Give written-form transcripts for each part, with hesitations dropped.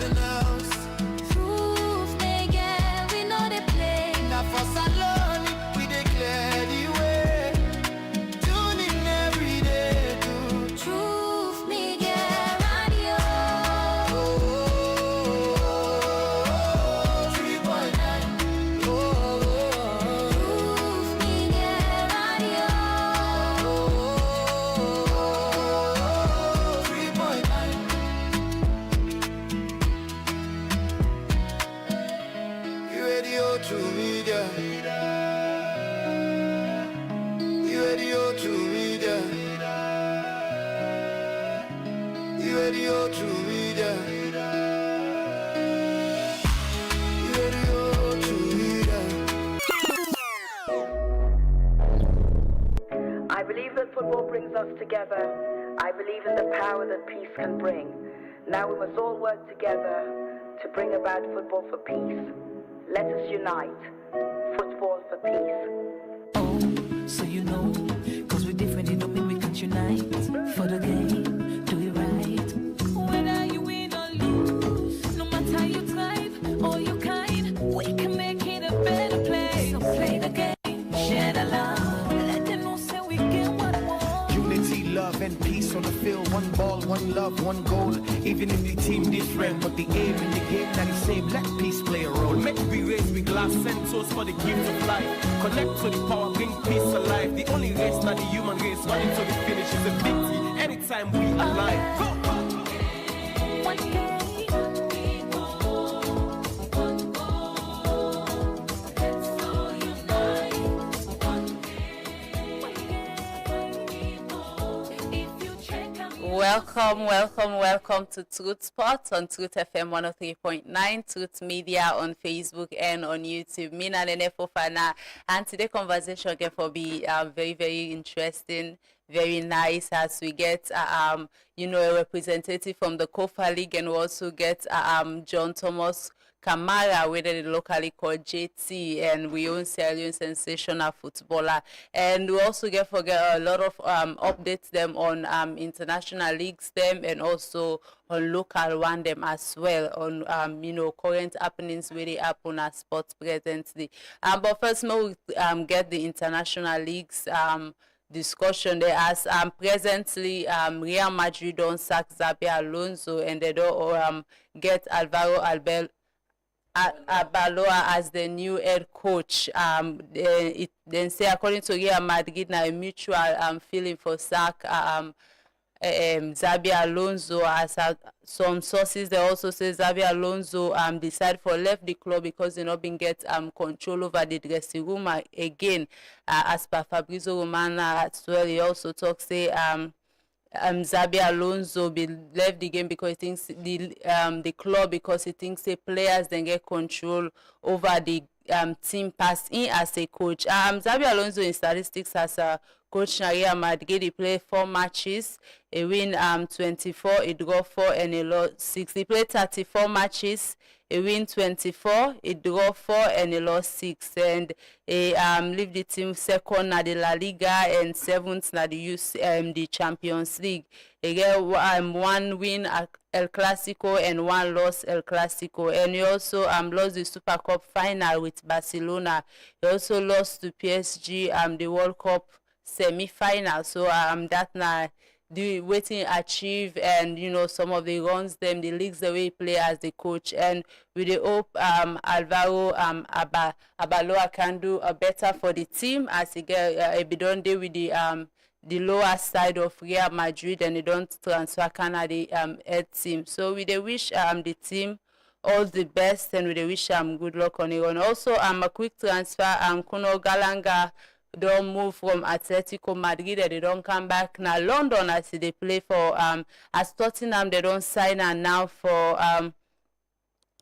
nothing else. Proof me, girl, we know they play. Now for salon, we declare the way. Tune in every day to Truth me, girl, radio. 3.9. Truth me, girl, radio. 3.9. You radio to media. You radio to media. You radio to media. You radio to media. I believe that football brings us together. I believe in the power that peace can bring. Now we must all work together to bring about football for peace. Let us unite. Football for peace. Oh, so you know, cause we're different, it don't mean we can't unite. For the game, do it right. Whether you win or lose, no matter how you thrive or you kind, we can make it a better place. So play the game, share the love, let them know say we get what we want. Unity, love, and peace on the field. One ball, one love, one goal. Even if the team different, but the aim in the game that is same. Let peace play a role. Make we raise with glass and toast for the gift of life. Connect to the power, bring peace alive. The only race that the human race running to the finish is a victory. Anytime we align. Go! One game. Welcome to Truth Spot on Truth FM 103.9, Truth Media on Facebook and on YouTube. Me and COFA Final, and today's conversation can for be very, very interesting, very nice as we get a representative from the COFA League, and we also get John Thomas Kamara, whether they locally called JT, and we own Sierra Leone sensational footballer. And we also forget a lot of updates them on international leagues them, and also on local one them as well, on current happenings where they happen as sports presently. But first we'll get the international leagues discussion there, as presently Real Madrid don't sack Xabi Alonso, and they don't get Alvaro Abaloa as the new head coach. Then say according to Real Madrid, now a mutual feeling for sack Xabi Alonso. As some sources, they also say Xabi Alonso decided for left the club because they not been get control over the dressing room again. As per Fabrizio Romano as well, he also talks say Xabi Alonso left the game because he thinks the club, because he thinks the players then get control over the team passed in as a coach. Xabi Alonso in statistics as a coach in Real Madrid, he played 4 matches, he win 24, he draw 4 and he lost 6. He played 34 matches, he win 24, he draw 4 and he lost 6. And he leave the team second na the La Liga and 7th na the Champions League. He get 1 win El Clasico and 1 loss El Clasico. And he also lost the Super Cup final with Barcelona. He also lost to PSG the World Cup semi-final. So that na the waiting achieve, and some of the runs them, the leagues the way he play as the coach, and we hope Alvaro Abaloa can do better for the team as he get he be done there with the lower side of Real Madrid, and they don't transfer Canada head team. So we wish the team all the best, and we wish good luck on it. And also a quick transfer, Kuno Galanga don't move from Atletico Madrid, they don't come back now London as they play for as Tottenham. They don't sign and now for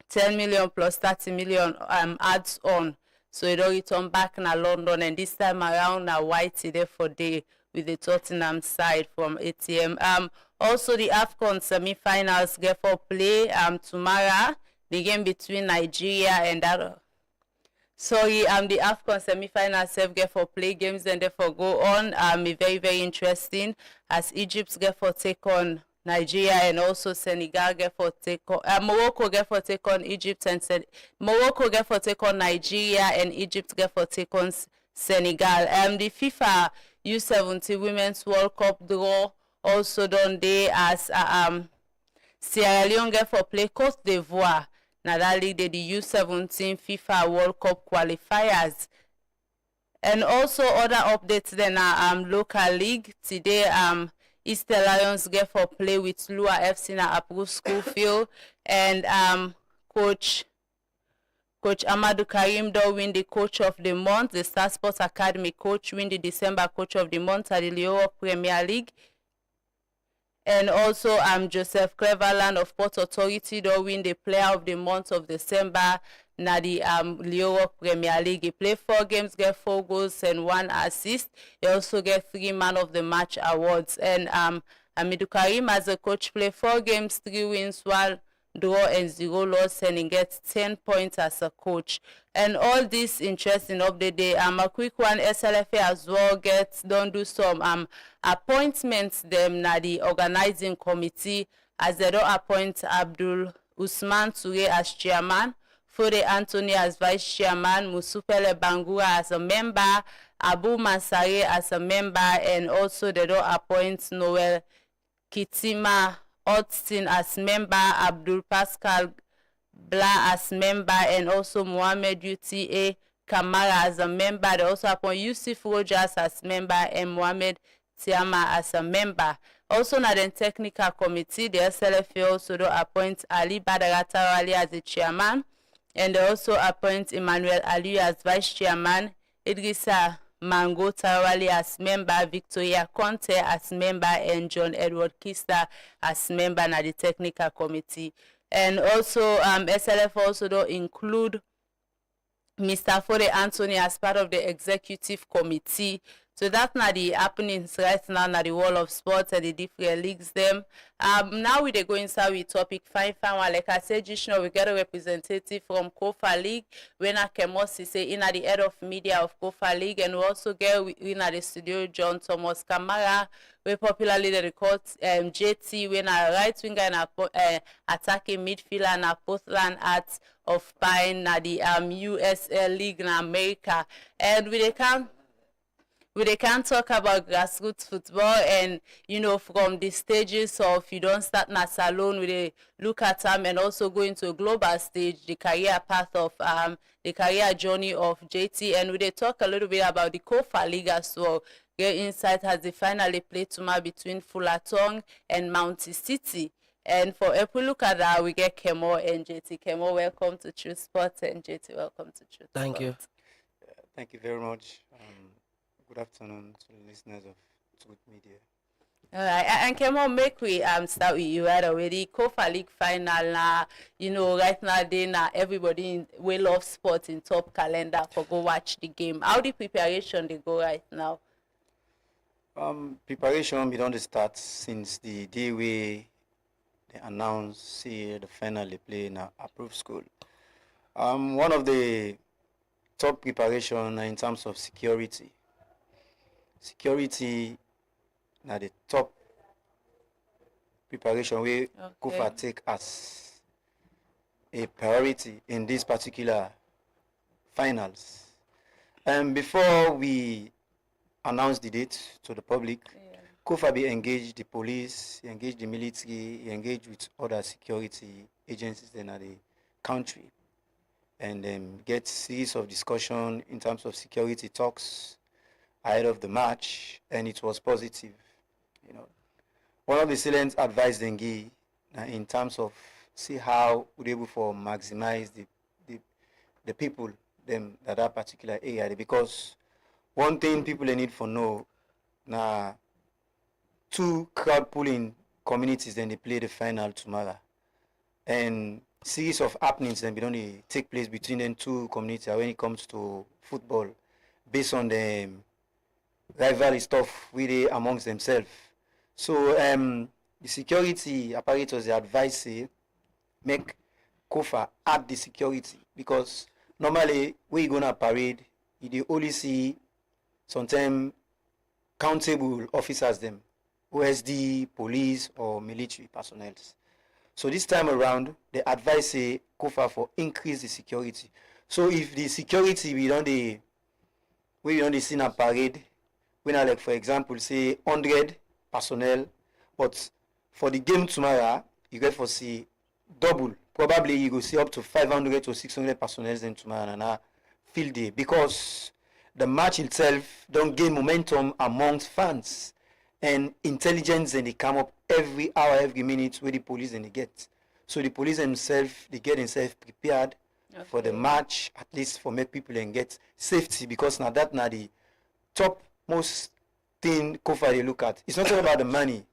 10 million plus 30 million adds on, so they don't return back now London, and this time around now Whitey there for day with the Tottenham side from ATM. Also the AFCON semi-finals get for play tomorrow, the game between Nigeria and the AFCON semi-final self get for play games, and therefore go on. Very, very interesting as Egypt get for take on Nigeria and also Senegal get for take on Morocco get for take on Egypt and Morocco get for take on Nigeria and Egypt get for take on Senegal. The FIFA U17 Women's World Cup draw also done day as Sierra Leone get for play Cote d'Ivoire. Now that league the U17 FIFA World Cup qualifiers. And also other updates then are local league. Today Easter Lions get for play with Lua FC na Apru School Field. And Coach Amadou Karim do win the Coach of the Month. The Star Sports Academy coach win the December Coach of the Month at the Europe Premier League. And also Joseph Cleverland of Port Authority do win the Player of the Month of December na the Europe Premier League. He played 4 games, get 4 goals and 1 assist. He also get 3 Man of the Match awards. And Amadou Karim as a coach play 4 games, 3 wins, 1 draw and 0 loss, and he gets 10 points as a coach. And all this interesting update day. A quick one, SLFA as well don't do some appointments them na the organizing committee as they don't appoint Abdul Usman Toure as chairman, Fode Anthony as vice chairman, Musupele Bangura as a member, Abu Mansare as a member, and also they don't appoint Noel Kitima Austin as member, Abdul Pascal Bla as member, and also Mohamed UTA Kamara as a member. They also appoint Yusuf Rojas as member and Mohamed Tiama as a member. Also, na the technical committee, the SLFA also do appoint Ali Badara Ali as the chairman, and they also appoint Emmanuel Ali as vice chairman, Idrissa Mango Tarawali as member, Victoria Conte as member, and John Edward Kista as member na the technical committee. And also SLF also do include Mr. Fode Anthony as part of the executive committee. So that's not the happenings right now na the world of sports and the different leagues them. Now we go inside with topic fine. Like I said, just now we get a representative from COFA League. When I came out, say in at the head of media of COFA League, and we also get in at the studio John Thomas Kamara, we popularly they call JT, when a right winger and attacking midfielder and a Portland Arts of Pine na the USL League in America. And we can't talk about grassroots football, and from the stages of you don't start na salon, we look at them and also go into a global stage, the career path of the career journey of JT, and we talk a little bit about the COFA League as well. Get insight as they finally played tomorrow between Fullerton and Mountie City. And for if we look at that, we get Kemo and JT. Kemo, welcome to Truth Sports, and JT, welcome to Truth Thank you. Thank you very much. Good afternoon to the listeners of Truth Media. All right, and Kemo, make we start with you right already. COFA League final now, right now they now everybody we love sports in top calendar for go watch the game. How the preparation they go right now? Preparation we don't start since the day we they announce the final they play in a approved school. One of the top preparation in terms of security. Security now the top preparation we COFA take as a priority in this particular finals. And before we announce the date to the public, COFA be engaged the police, engage the military, engage with other security agencies in the country, and get series of discussion in terms of security talks ahead of the match, and it was positive. One of the salient advice they give in terms of see how we're able to maximize the people them that particular area, because one thing people they need to know now, 2 crowd pooling communities then they play the final tomorrow, and series of happenings then don't take place between them 2 communities when it comes to football based on the rivalry stuff with they amongst themselves. So the security apparatus they advise make COFA add the security, because normally we gonna parade you only see sometimes countable officers them OSD, police, or military personnel. So this time around, they advise say COFA for increase the security. So if the security we don't see in a parade, we now like for example say 100 personnel, but for the game tomorrow you get for see double. Probably you go see up to 500 to 600 personnel in tomorrow and a field day because the match itself don't gain momentum amongst fans and intelligence and they come up every hour, every minute where the police and they get. So the police themselves, they get themselves prepared for the match, at least for make people and get safety because now that now the top most thing COFA they look at. It's not all about the money.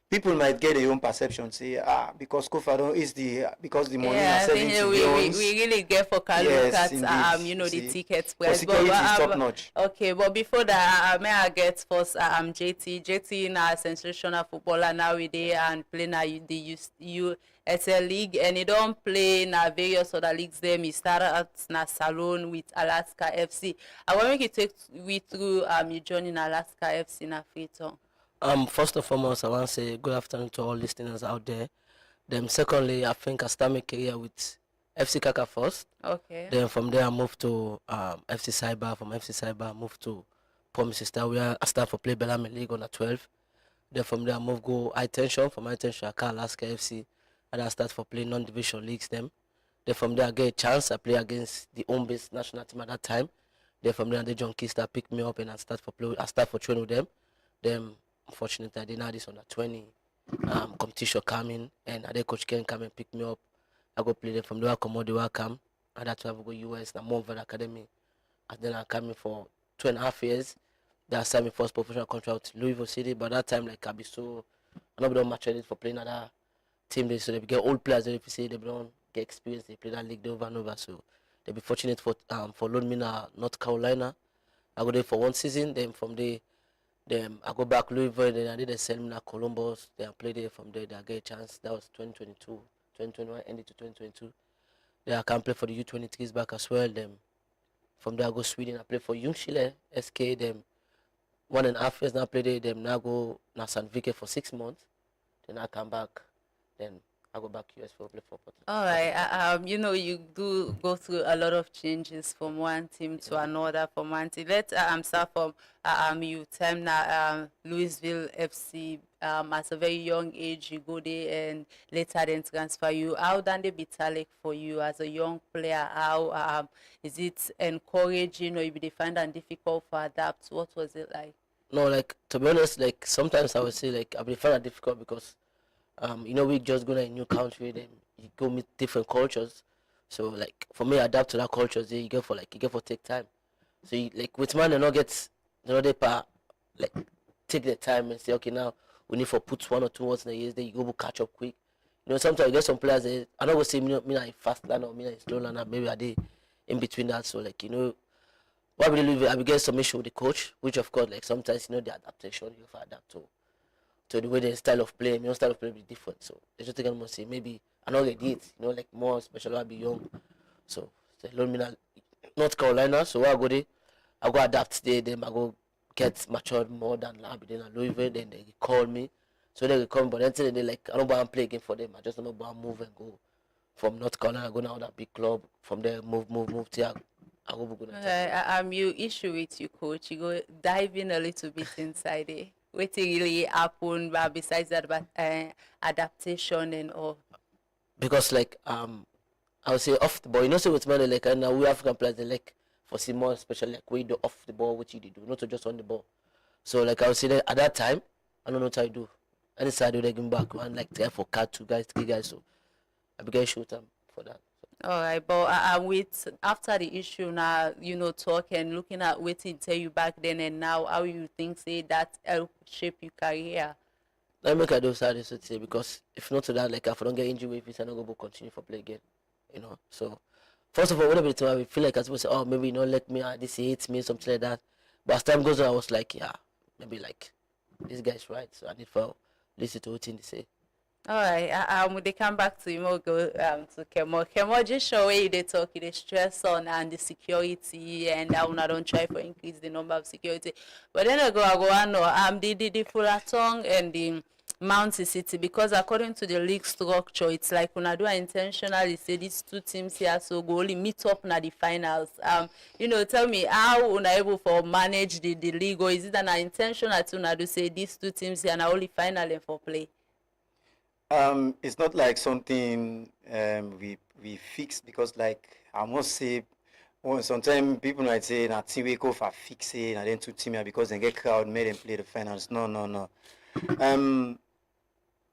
People might get their own perception, say, because COFA don't is because the money Yeah, is I think 70 we billions. really get for look Yes, at indeed. the See, tickets for price. security is top notch. Okay, but before that, may I get first JT. JT now a sensational footballer nowadays and play now the USL League and he don't play na various other leagues there. He started at na Salon with Alaska FC. I want to make you take we through you joining Alaska FC na Freetown. First and foremost, I want to say good afternoon to all listeners out there. Then, secondly, I think I started my career with FC Kaka first. Okay. Then from there, I moved to FC Cyber. From FC Cyber, I moved to Promises Star, where I started for play Bellamy League on the 12. Then from there, I moved go High Tension. From High Tension, I call Alaska FC, and I start for play non-division leagues. Then from there, I get a chance. I play against the home-based national team at that time. Then from there, the junkies start pick me up, and I start for training with them. Then unfortunately, I didn't have this under 20 competition coming, and I coach Ken come and pick me up. I go play them from there. I come all the way I come, and that's why I go US. I'm more of an academy, and then I come in for 2.5 years. Then I signed my first professional contract with Louisville City. But that time, like I be so, I'm not done much for playing other team. So they get old players. If you say they don't get experience, they play that league over and over. So they be fortunate for loan me in North Carolina. I go there for 1 season. Then from there. Then I go back Louisville, then I did the seminar Columbus, then I played there from there, then I get a chance. That was 2022, 2021, ended to 2022. Then I can play for the U23s back as well. Then from there I go Sweden, I play for Ljungskile, SK, then 1.5 years now I play there, then now I go now Sandvike for 6 months. Then I come back, then I go back US for play for Portugal. All right. You do go through a lot of changes from one team to another, from one team. Let's start from you time now Louisville FC. At a very young age, you go there and later then transfer you. How did they be talent for you as a young player? How is it encouraging or you be find it difficult for adapt? What was it like? No, like to be honest, like sometimes I would say like I find it difficult because we just go to a new country, then you go meet different cultures. So like for me, adapt to that culture, you get for take time. So you, like with man, they like take the time and say, okay, now we need for put 1 or 2 months in a year, then you go catch up quick. Sometimes you get some players. I don't go say me like fast learner or me like slow learner. Maybe I did in between that. So like what we do, I will get some issue with the coach, which of course like sometimes the adaptation you have to adapt to the way the style of play, style of play will be different. So I just think I'm gonna say maybe I know they did, like more special I'll be young. So they loan me North Carolina, so I go there, I go adapt there, then I go get matured more than I'll be there in Louisville, then they call me. So they call me, but then they like I don't want to play again for them. I just don't know about move and go from North Carolina, go now that big club, from there move to I go go. You issue with you coach, you go dive in a little bit inside it. What really happened besides that, but adaptation and all? Because like I would say off the ball, so with money like and now we African players they like for see more especially like we do off the ball what you do, not just on the ball. So like I would say that at that time, I don't know what I do. Any side they give me back and like try for cut 2 guys, 3 guys. So I began shoot them for that. All right, but with after the issue now, talk and looking at what it tell you back then and now, how you think say that help shape your career? Let me make a do sad to say because if not to that, like if I don't get injury, if I don't go continue for play again, So first of all, whenever the time I feel like I supposed to say, oh maybe like me, this hates me, something like that. But as time goes on, I was like, yeah, maybe like this guy's right, so I need to listen to what he say. All right, they come back to go to Kemo. Kemo just show where they talk, the stress on and the security, and I don't try for increase the number of security. But then I go on, no, the Fulatong and the Mountain City, because according to the league structure, it's like when I do intentionally say these two teams here so go only meet up na the finals. Tell me how una able for manage the league, or is it an intentional to una do say these two teams here na only final and for play? It's not like something we fix, because like I must say, sometimes people might say na team we go for fix it and then two team because they get crowd made them play the finals. No.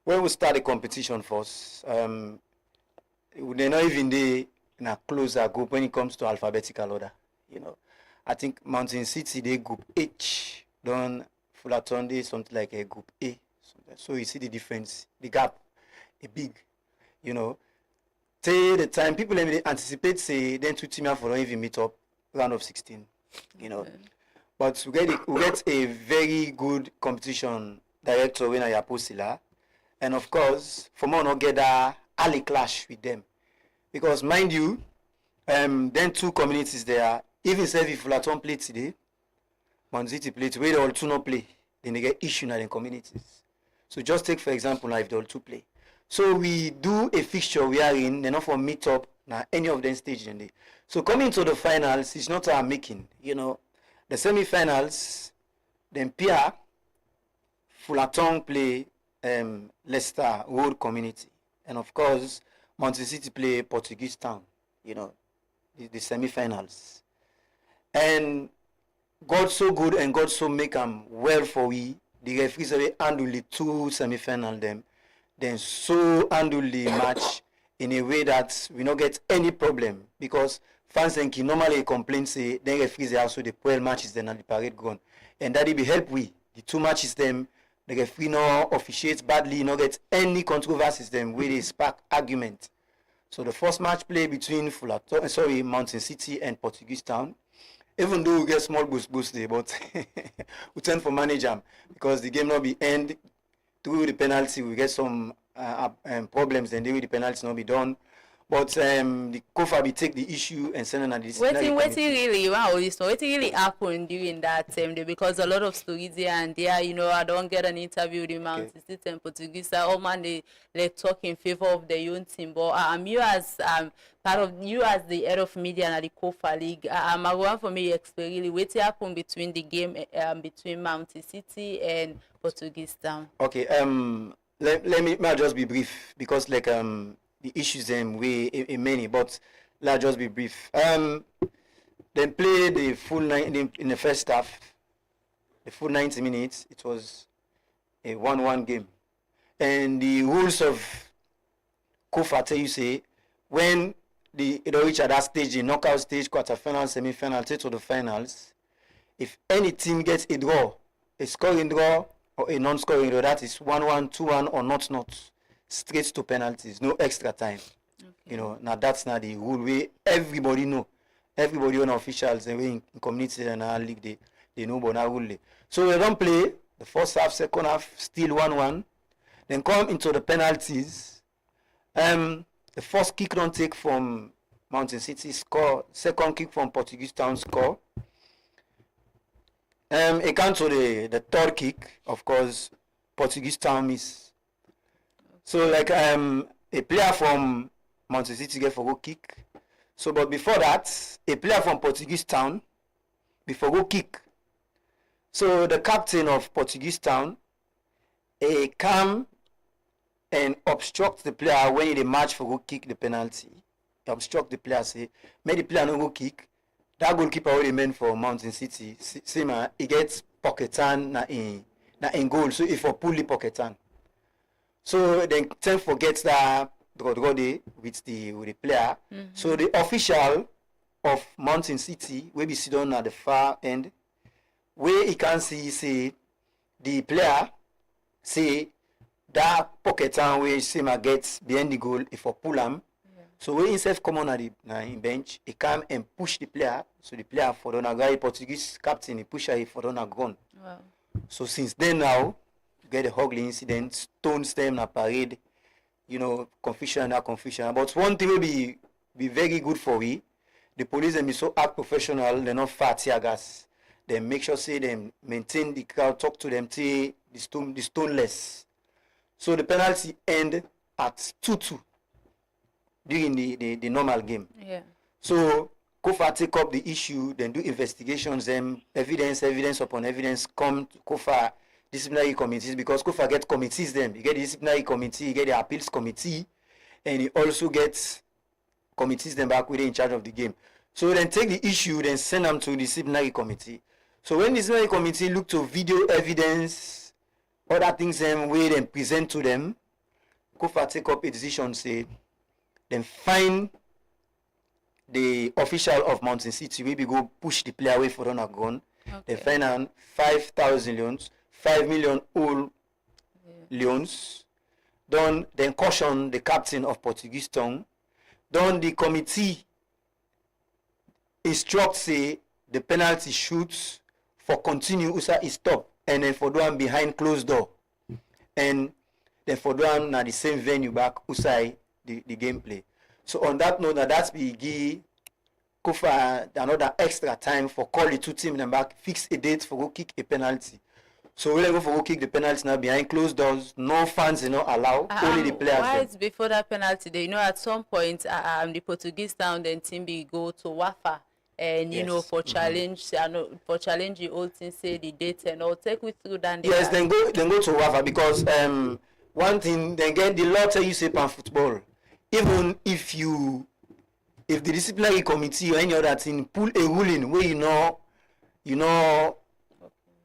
When we start the competition first, they're not even there in a closer group when it comes to alphabetical order. I think Mountain City they group H, then Fullerton they something like a group A. So you see the difference, the gap, a big. Say the time people anticipate say then two teams for don't even meet up round of 16. But we get a very good competition director when I Apostila. And of course, for more not get a alley clash with them. Because mind you, then two communities there, even say if Fullerton play today, Man City play today, they all two not play, then they get issue in the communities. So just take for example now if they all two play. So we do a fixture we are in, they're not for meet up now any of them stage in there. So coming to the finals, it's not our making. The semi-finals, then Pierre, Fullerton play Leicester Road Community, and of course Mountain City play Portuguese Town, the semi-finals. And God so good and God so make them well for we. The referees already handle the two semi-final then so handle the match in a way that we not get any problem, because fans think normally complain say then referees also the poor matches then and the parade ground, and that it be help we the two matches them. The referee no officiates badly, no get any controversies them where they spark argument. So the first match play between Mountain City and Portuguese Town, even though we get small boost there, but we tend for manage them because the game not be end through the penalty. We get some problems, and the penalty not be done. But the COFA be take the issue and send an disciplinary committee. What really happened during that time? Because a lot of stories here and there, I don't get an interview with the Mountain City and Portuguese. All man they talk in favor of the young team. But you as the head of media and the COFA League, I want for me explain what happened between the game between Mountain City and Portuguese Town. Okay. Let me just be brief, because like the issues way many, but let's just be brief. They played the full in the first half, the full 90 minutes. It was a 1-1 game, and the rules of COFA tell you say when they reach at that stage, the knockout stage, quarterfinal, semi-final, to the finals, if any team gets a draw, a scoring draw or a non-scoring draw, that is 1-1, 2-1 or not. Straight to penalties, no extra time. Okay. Now that's not the rule. We everybody know, everybody on officials and we in community and our league they know about that rule. So we don't play the first half, second half still 1-1. Then come into the penalties. The first kick don't take from Mountain City score. Second kick from Portuguese Town score. It comes to the third kick. Of course, Portuguese Town miss. So like a player from Mountain City get for go kick. So but before that, a player from Portuguese Town before go kick. So the captain of Portuguese Town come and obstruct the player when he match for go kick the penalty. He obstruct the player, say, make the player no go kick. That goalkeeper already meant for Mountain City. Same he gets pocketan na in goal. So if for pull the pocketan. So then ten forgets that draw day with the player. Mm-hmm. So the official of Mountain City will be sit down at the far end, where he can see say the player say that pocket and where Sema gets behind the goal if for pull him. Yeah. So when himself come on at the bench, he come and push the player. So the player for the guy Portuguese captain, he push her for the gun. Wow. So since then now, get a ugly incident, stones them na parade, confusion and confusion. But one thing will be very good for we. The police them be so act professional, they're not fat tear gas. They make sure say them maintain the crowd, talk to them till the stoneless. So the penalty end at 2-2 during the normal game. Yeah. So COFA take up the issue, then do investigations, then evidence upon evidence come to COFA disciplinary committees, because COFA get committees them. You get the disciplinary committee, you get the appeals committee, and he also gets committees them back with in charge of the game. So then take the issue, then send them to the disciplinary committee. So when the disciplinary committee look to video evidence, other things them way then present to them, COFA take up a decision, say, then find the official of Mountain City, maybe go push the player away for a gun. Okay. They find out 5,000 leons, 5 million all leons. Then caution the captain of Portuguese Town. Then the committee instructs say the penalty shoots for continue usa is stop, and then for doing behind closed door, and then for doing na the same venue back usa the gameplay. So on that note, that's be give COFA another extra time for call the two teams and back, fix a date for go kick a penalty. So we'll go for go kick the penalty now behind closed doors. No fans, allow. Only the players. Why it's before that penalty day? At some point, the Portuguese Town then team be go to WAFA, and for challenge, for challenge the old thing, say the date and all. Take with through that. Yes, then go to WAFA, because one thing then get the law tell you say pan football. Even if the disciplinary committee or any other thing pull a ruling where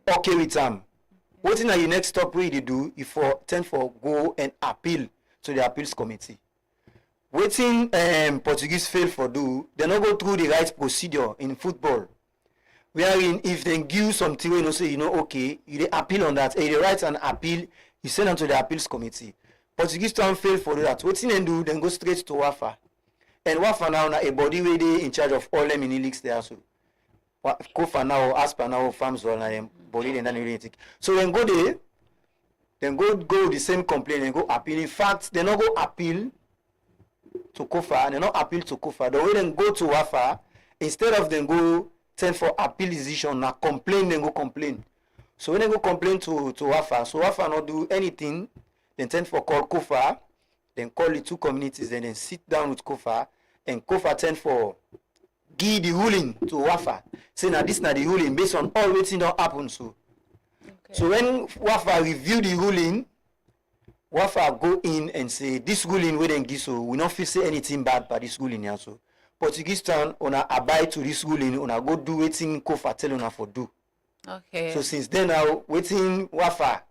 okay with them. What thing are your next stop where they do if for tend for go and appeal to the appeals committee? Waiting Portuguese fail for do, they not go through the right procedure in football. Wherein if they give something where say okay, you appeal on that, and you write an appeal, you send them to the appeals committee. Portuguese Town fail for that. What thing they do, then go straight to WAFA. And WAFA now a body where they in charge of all them in leagues there. So COFA now, ASPA now, farms all and body then really take. So then go there, then go the same complaint and go appeal. In fact, they not go appeal to COFA, they not appeal to COFA. The way then go to WAFA, instead of them go send for appeal decision, now complain, then go complain. So when they go complain to WAFA, so WAFA not do anything, then send for call COFA, then call the two communities, then sit down with COFA, and COFA send for give the ruling to WAFA. Say now this now the ruling based on all waiting don't happen. So when WAFA review the ruling, WAFA go in and say this ruling we then give, so we not feel say anything bad by this ruling here. So Portuguese Town una abide to this ruling, una go do waiting COFA tell una for do. Okay. So since then now waiting WAFA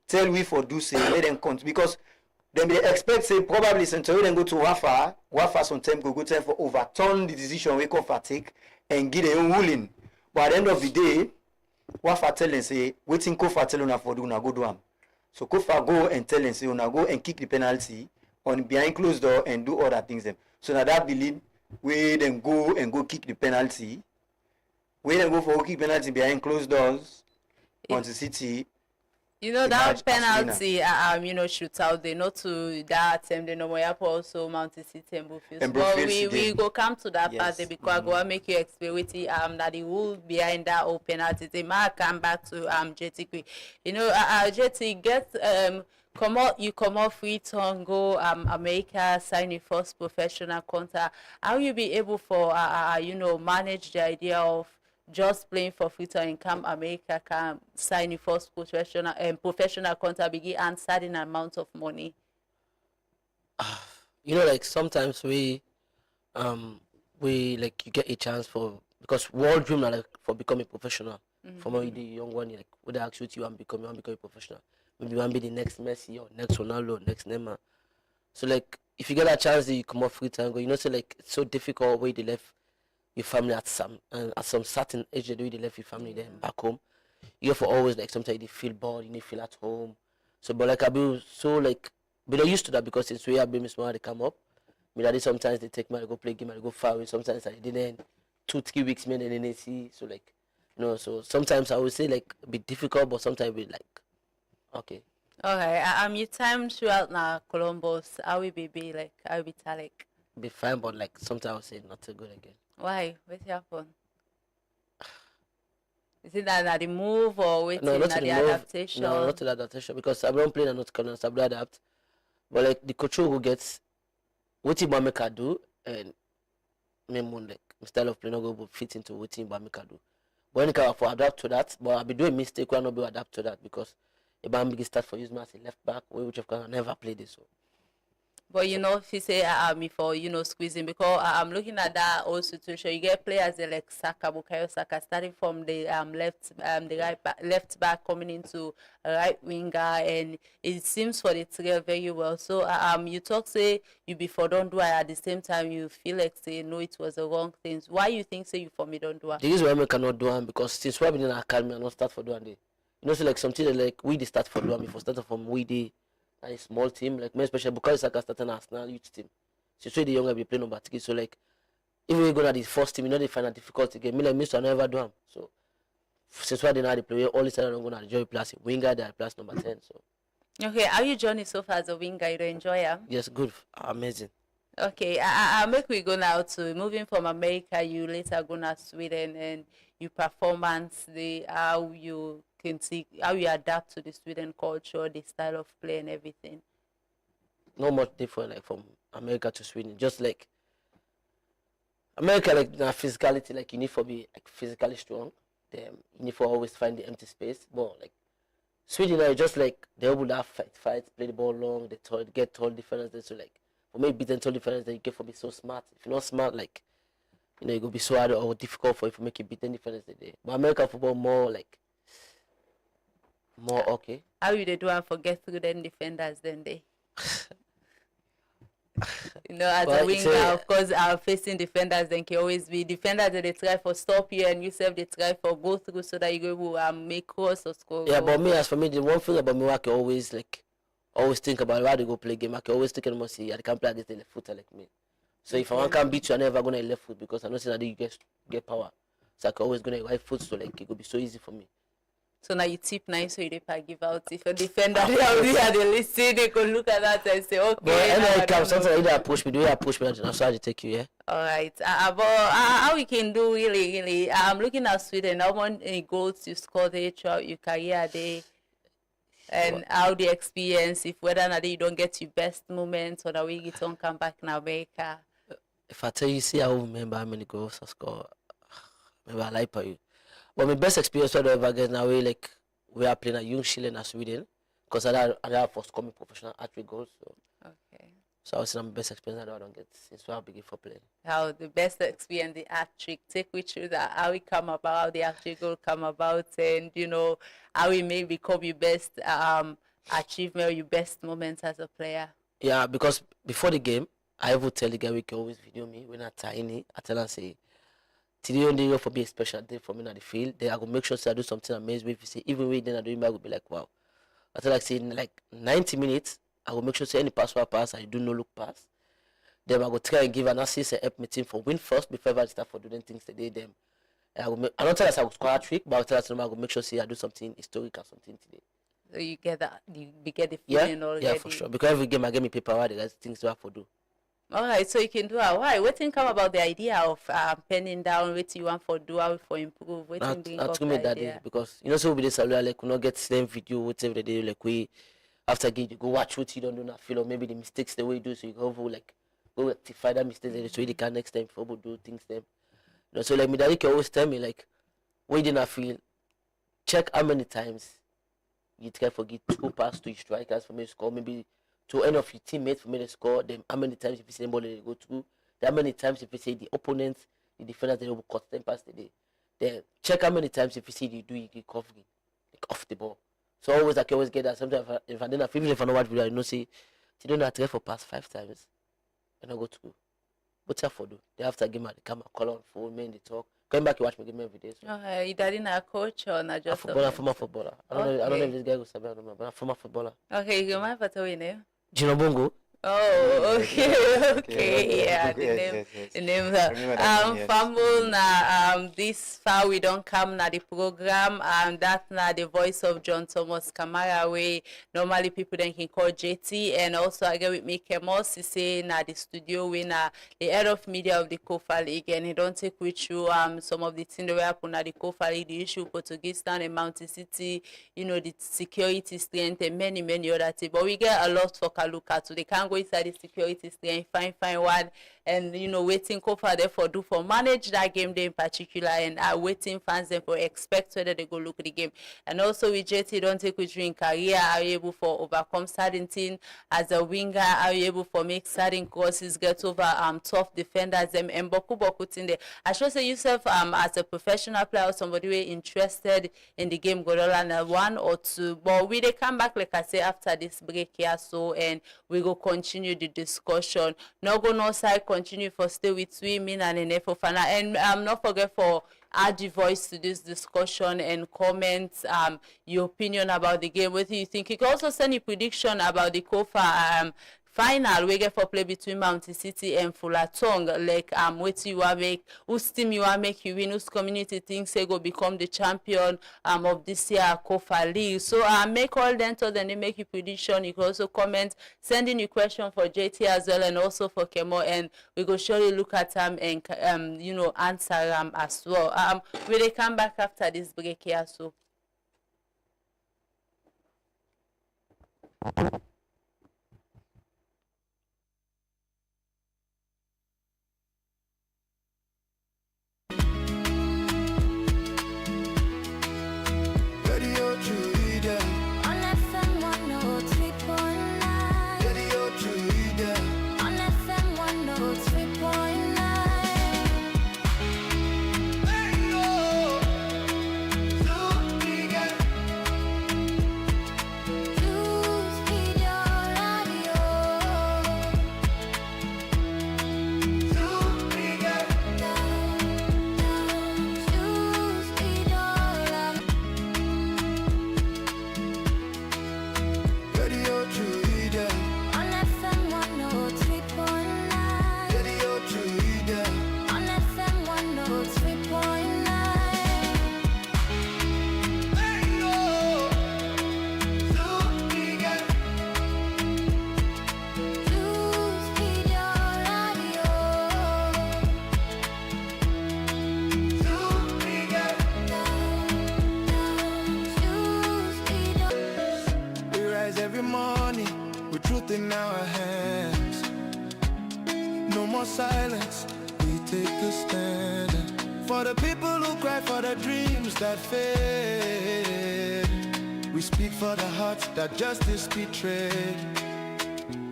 tell we for do say let them count, because then they expect say probably since we then go to WAFA sometimes go time for overturn the decision we COFA take and give their own ruling. But at the end of the day, WAFA tell them say waiting COFA tell una for do una go do am. So COFA go and tell them say una go and kick the penalty on behind closed door and do other things them. So now that believe we then go kick the penalty. We then go for kick penalty behind closed doors on the city. That penalty, shootout, they not to that attempt, they know also Mountain City and Bluefields. But we go come to that part because I go make you explain with that the rule behind that whole penalty. They might come back to JT quick. JT get come out free to go America, sign your first professional contract. How you be able for manage the idea of just playing for free to income America can sign your first professional contract, begin and certain amount of money? Like sometimes we like you get a chance for, because world dream like for becoming professional. From when you the young one, like would they ask you want to become a professional? Maybe you want to be the next Messi or next Ronaldo, next Neymar. So like if you get a chance, you come off free time, go. So like it's so difficult where they left your family at some certain age, they left your family then back home. You for always like sometimes you feel bored, you feel at home. So but like I be so like but they're used to that, because since we have been small they come up. Sometimes they take me to go play game, I go far away. Sometimes I didn't 2-3 weeks and then they see. So like so sometimes I would say like a bit difficult, but sometimes we like okay. Okay, your time throughout now Columbus, how we be like, how we like? Be fine, but like sometimes I would say not so good again. Why? What happened? Is it that the move or waiting No, not at to the the move. adaptation? No, not to the adaptation because I don't play and not Columbus. I will adapt. But like the coach who gets what Bameka do and me like my style of play not go fit into what Bameka do. But when you can for adapt to that, but I'll be doing mistake when I not be adapt to that because if I'm big start for use me as a left back, which of course I never played this. So. But you know, if you say me for squeezing, because I'm looking at that whole situation. You get players like Saka, Bukayo Saka, starting from the left back coming into a right winger, and it seems for the three very well. So you talk say you before don't do it at the same time you feel like say no, it was the wrong things. Why you think say you for me don't do it? The reason why I cannot do it because since we've been in the academy, I not start for doing it. You know, so like something like we start for doing before starting from we did. A small team, like me especially because Saka started national youth team. So the younger be playing number 3. So like even we go to the first team, you know they find it difficult to get. Me like me so I never do them. So since I didn't have the play, all this time I'm gonna enjoy plus winger there plus number 10. So okay, how you journey so far as a winger? You don't enjoy it? yes, good, amazing. Okay, I make we go now to moving from America. You later go to Sweden and you performance the how you can see how you adapt to the Sweden culture, the style of play and everything. No much different like from America to Sweden. Just like America, like physicality, like you need to be like physically strong. Then you need to always find the empty space. But like Sweden, are just like they will have fight, play the ball long, they get tall difference. So like for me, beating tall difference, then you get for be so smart. If you're not smart, like you know, it will be so hard or difficult for you to make you beat any difference today. But American football more okay. How you they do and forget through them defenders then they you know, as a winger, of course, facing defenders then can always be defenders that they try for stop you and you self they try for go through so that you go make cross or score. Yeah, but me as for me, the one thing about me, I can always think about why they go play game. I can always think and see I can't play against the left footer like me. So if I can't beat you, I'm never gonna left foot because I know that you get power. So I can always gonna right foot, so like it could be so easy for me. So now you tip nice so you don't give out. If a defender they listen, they could look at that and say, okay. But anyway, come sometimes either approach me, and I'll start to take you, yeah. Alright. But how we can do really, I'm looking at Sweden. How many goals you scored throughout your career there? And how the experience, if whether or not you don't get your best moments or that we get on come back in America. If I tell you, see, I will remember how many goals I scored. Maybe I lie for you. But my best experience I ever get now, like we are playing a young Chile in Sweden, because I have first coming professional hat-trick goals. So. Okay. So I would say my best experience I don't get since I begin for playing. How the best experience the hat-trick, take we through that, how it come about, how the hat-trick goal come about, and you know how it may become your best achievement or your best moments as a player. Yeah, because before the game, I will tell the guy we can always video me when I'm tiny. I tell him say, today only for me a special day for me on the field. Then I will make sure I do something amazing. If you say even when then I do it, I will be like wow. I tell like say in like 90 minutes, I will make sure say any pass I do no look pass. Then I will try and give an assist and help my team for win first before I start for doing things today. Then I don't tell us I will score a trick, but I will tell us I will make sure say I do something historic or something today. So you get that, you get the feeling already. Yeah, for sure. Because every game I get me paper where there's things to have to do. Alright, so you can do it. Why? What think come about the idea of penning down what you want for do, how for improve? What Not think to of me the that day idea? because you know so with this like we not get same video whatever the day like we after game you go watch what you don't do not feel or maybe the mistakes the way you do so you go over like go rectify that mistakes so you can next time for do things them. You know, so like me daddy can always tell me like what you didn't feel check how many times you try for get 2 passes to your strikers for me to score maybe to any of your teammates for me to score them how many times if you say the ball they go through how many times if you say the opponents the defenders they will cut them past the day then check how many times if you see you do you get covering like off the ball so always I can always get that sometimes if I don't have even if I know what video I know say you don't have to try for pass 5 times and I go through what's that for do they have to give me the camera call on phone me in the talk going back you watch me give me every day so. You daddy not a coach or not just a former footballer I don't know if this guy will sabi but I'm a former footballer Okay, you might have to win it. Gino Bongo Oh, okay, okay, yeah. The Yes, name, yes, yes. the name. I remember that name, yes. Fumble na this far we don't come na the program. That na the voice of John Thomas Kamara. We normally people then can call JT, and also I get with me Kemos. He say na the studio we na the head of media of the COFA League, and he don't take with you some of the things that we happen at the COFA League, the issue Portuguese town and Mountain City, you know, the security strength and many other things. But we get a lot for Kaluka, so they can't go inside the security strength, find one, and you know, waiting COFA therefore do for manage that game day in particular, and waiting fans then for expect whether they go look at the game. And also with JT don't take with you in career, are you able for overcome certain thing as a winger, are you able for make certain crosses, get over tough defenders them and boku in there. I should say yourself as a professional player or somebody who interested in the game go on 1 or 2, but we they come back like I say after this break here, so and we go continue the discussion. No go no side, continue for stay with we, me and COFA Final, and not forget for add your voice to this discussion and comment your opinion about the game. What do you think? You can also send your prediction about the COFA final we get for play between Mountain City and Fullerton. Like what you want make, whose team you want make you win, whose community thinks they go become the champion of this year COFA League. So make all them to then they make your prediction. You can also comment, send in your question for JT as well and also for Kemo, and we go surely look at them and you know, answer as well. Will they come back after this break here? So Radio Truida, On FM 103.9. Radio Truida, On FM 103.9. hey yo, Zubiga, Choose video radio. Zubiga, Choose video Radio Truida, On FM 103.9. Radio Truida, On FM 103.9. hey yo, Zubiga, Choose video radio. Zubiga. Choose video. We rise every morning with truth in our hands. No more silence, we take a stand. For the people who cry for the dreams that fade. We speak for the hearts that justice betrayed.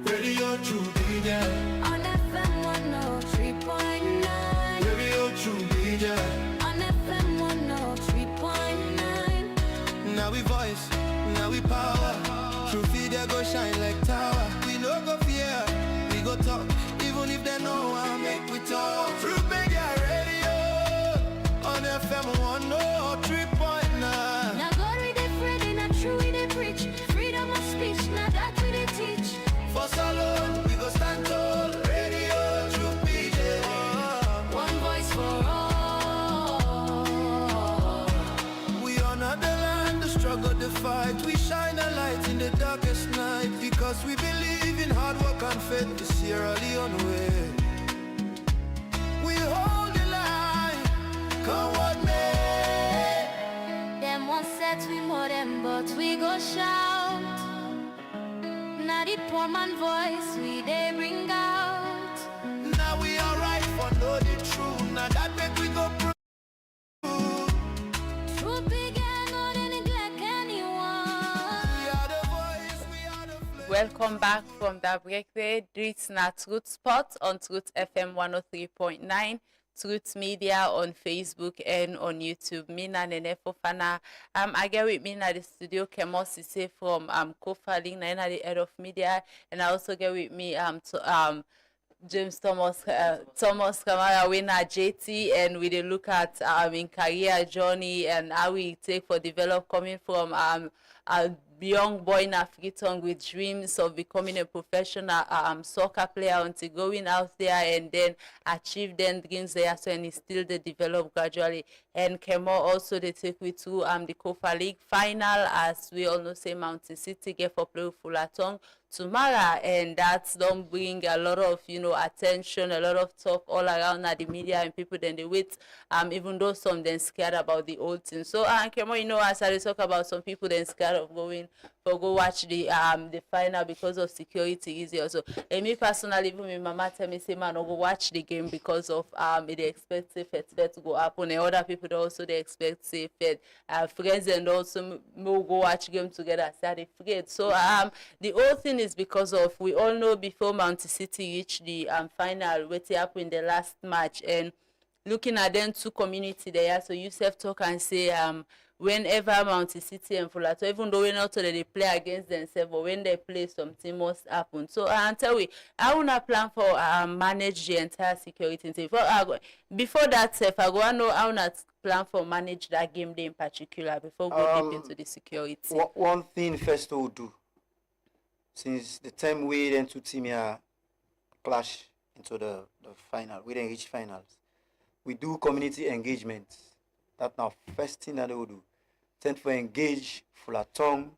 Radio True Media, On FM 103.9. Radio True Media. On FM 103.9. Now we voice, now we power. True Media go shine like tower. We no go fear, we go talk. Even if they know I make we talk. True Media Radio on FM 103.9. Now God we dey Friday, not true we dey preach. Freedom of speech, now that we dey teach. For salon, we go stand tall. Radio True Media. One voice for all. We honor the land, the struggle, the fight. We shine a light in the darkest night because we believe in hard work and faith. The Sierra Leone way. We hold the line, come what may. Them one set we more them, but we go shout. Now the poor man voice we they bring out. Now we alright for know the truth. Now that make we go prove. True began, not to neglect anyone. We are the voice, we are the flame. welcome back from that breakaway. This na Truth Spot on Truth FM 103.9. Truth Media on Facebook and on YouTube. Me na COFA Final. I get with me na the studio Kemos Sise from COFA League, na the head of media, and I also get with me James Thomas Kamara, we na JT, and we dey look at in career journey and how we take for develop coming from young boy in Afriton with dreams of becoming a professional soccer player until going out there and then achieve them dreams there, so and he still they develop gradually. And Kemo also they take we to the COFA League final, as we all know say Mountain City get for play with Fullerton tomorrow, and that's don't bring a lot of attention, a lot of talk all around at the media, and people then they wait even though some then scared about the old team. So Kemo, as I talk about, some people then scared of going for go watch the final because of security easy also. And me personally, even my mama tell me say man no go watch the game because of they expect safe to go happen, and other people also they expect safe friends and also go watch game together say they forget. So the whole thing is because of we all know before Mountain City reached the final what happened in the last match, and looking at them two community there, so you self talk and say whenever Mountain City and Fullerton, even though we not that they play against themselves, but when they play, something must happen. So tell we, I wanna plan for manage the entire security team. Before that, I go know I wanna plan for manage that game day in particular before we go deep into the security. One thing first to do, since the time we then two team here clash into the final, we then reach finals. We do community engagement. That's now first thing that we do. Tend to engage Fullerton,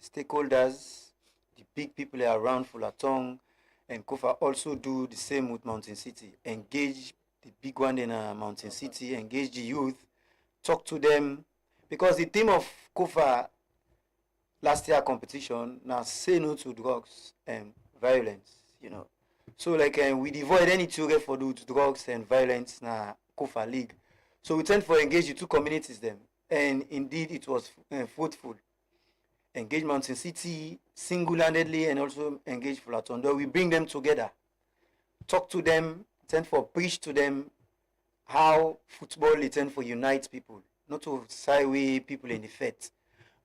stakeholders, the big people around Fullerton, and COFA also do the same with Mountain City. Engage the big one in Mountain City, engage the youth, talk to them, because the theme of COFA last year competition now say no to drugs and violence, So like we avoid any trigger for those drugs and violence na COFA League. So we tend to engage the two communities them, and indeed it was fruitful. Engage Mountain City single-handedly and also engage Fullerton. Though we bring them together, talk to them, tend for preach to them how football is tend for unite people, not to side away people in the faith.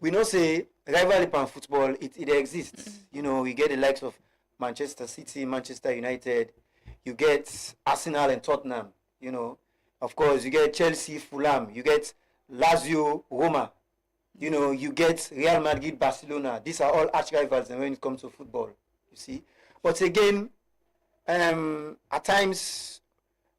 We know say rivalry and football it exists. We get the likes of Manchester City, Manchester United, you get Arsenal and Tottenham, Of course, you get Chelsea, Fulham, you get Lazio, Roma, you get Real Madrid, Barcelona. These are all arch rivals when it comes to football, you see. But again, at times,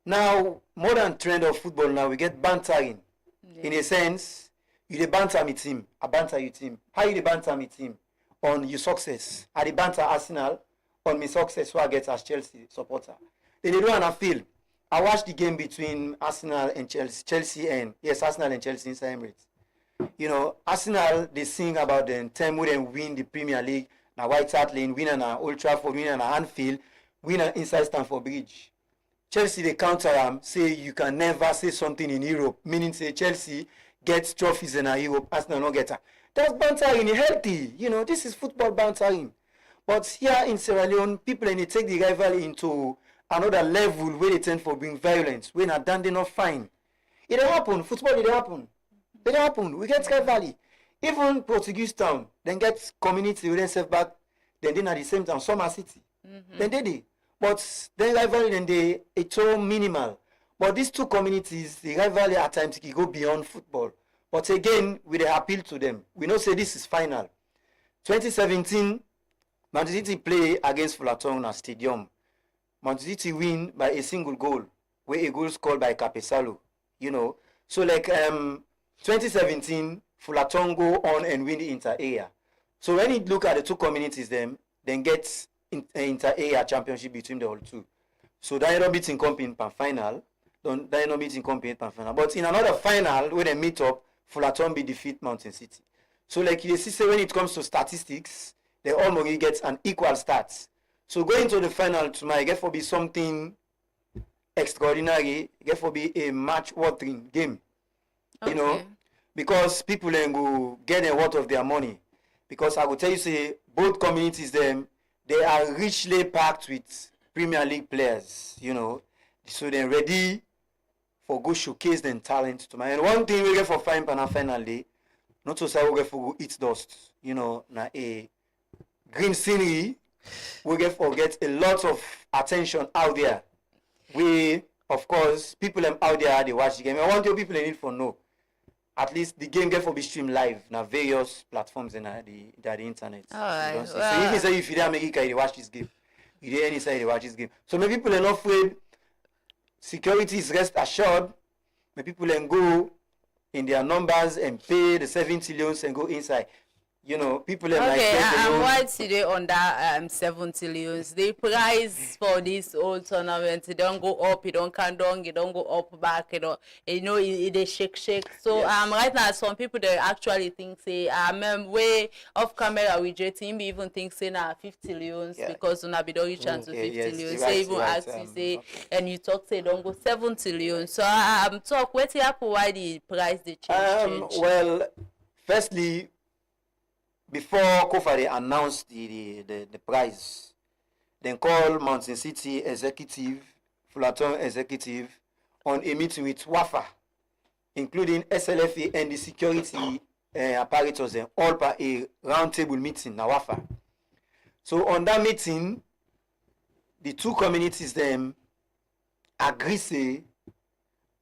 now, modern trend of football now, we get bantering. Yeah. In a sense, you dey banter my team, I banter your team. How you dey banter my team? On your success. I dey banter Arsenal on my success, so I get as Chelsea supporter. Then they do an appeal. I watched the game between Arsenal and Chelsea and Arsenal and Chelsea inside Emirates. Arsenal they sing about the time we then win the Premier League, na White Hart Lane, win na Old Trafford, win na Anfield, win inside Stamford Bridge. Chelsea they counter them, say you can never say something in Europe, meaning say Chelsea gets trophies in Europe, Arsenal no get her. That's bantering healthy, this is football bantering. But here in Sierra Leone, people and they take the rivalry into another level where they tend for being violent, when are done they not fine. It happen, football it happen. It happen. We get rivalry. Even Portuguese town, then get community with themselves back, then at the same time, Summer City. Then they. But then rivalry then it's so minimal. But these two communities, the rivalry at times can go beyond football. But again, we appeal to them. We know say this is final. 2017, Mountain City play against Fullerton at Stadium. Mountain City win by a single goal, where a goal scored by Capesalo, So like 2017, Fullerton go on and win the inter-area. So when you look at the two communities, then get inter-area championship between the all two. So they not beating company per final, they not beating company per final. But in another final, when they meet up, Fullerton be defeat Mountain City. So like you see, when it comes to statistics, they almost get an equal stats. So going to the final tomorrow, get for be something extraordinary, get for be a match-worthy game. Okay. Because people then go get a lot of their money. Because I will tell you, say, both communities, they are richly packed with Premier League players, So they're ready for go showcase their talent tomorrow. And one thing we get for final day, not to say we get for go eat dust, na a green scenery, we get a lot of attention out there. We, of course, people out there, they watch the game. I want your people in it for know. at least the game get for be streamed live na various platforms in the internet. Alright, You don't see. well. So even say if you dey America, you dey watch this game. You dey any side, you watch this game. So many people are not afraid. Security is rest assured. Many people then go in their numbers and pay the 70 loans and go inside. You know, people are like and why today on that 70 loans? The price for this whole tournament, it don't go up, it don't come down, it don't go up back, you know, it shake. So Yes. right now some people they actually think say way off camera with JTM even think say na 50 loans because una be don't reach to 50 yes, loans. you're Say right, even you're right, ask you say and you talk say don't go 70 loans. So talk what happen why the price they change. Well, firstly, before COFA they announced the prize, then call Mountain City executive, Fullerton executive on a meeting with WAFA, including SLFA and the security apparatus, and all per a roundtable meeting na WAFA. So on that meeting, the two communities them agree say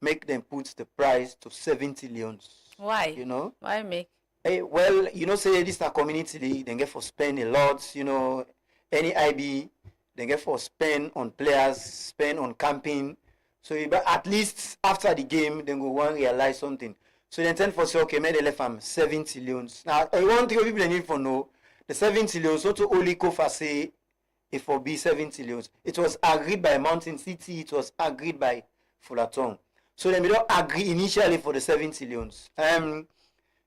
make them put the price to 70 leons. Why? You know? Why make? Well, you know, say this na community league, they get for spend a lot, you know, any IB, they get for spend on players, spend on camping. So at least after the game, then go one realize something. So they intend for say, okay, maybe they left them 70 leons. Now, one thing people need to know, the 70 leons, not to only COFA say it for be 70 leons. It was agreed by Mountain City, it was agreed by Fullerton. So they don't agree initially for the 70 leons.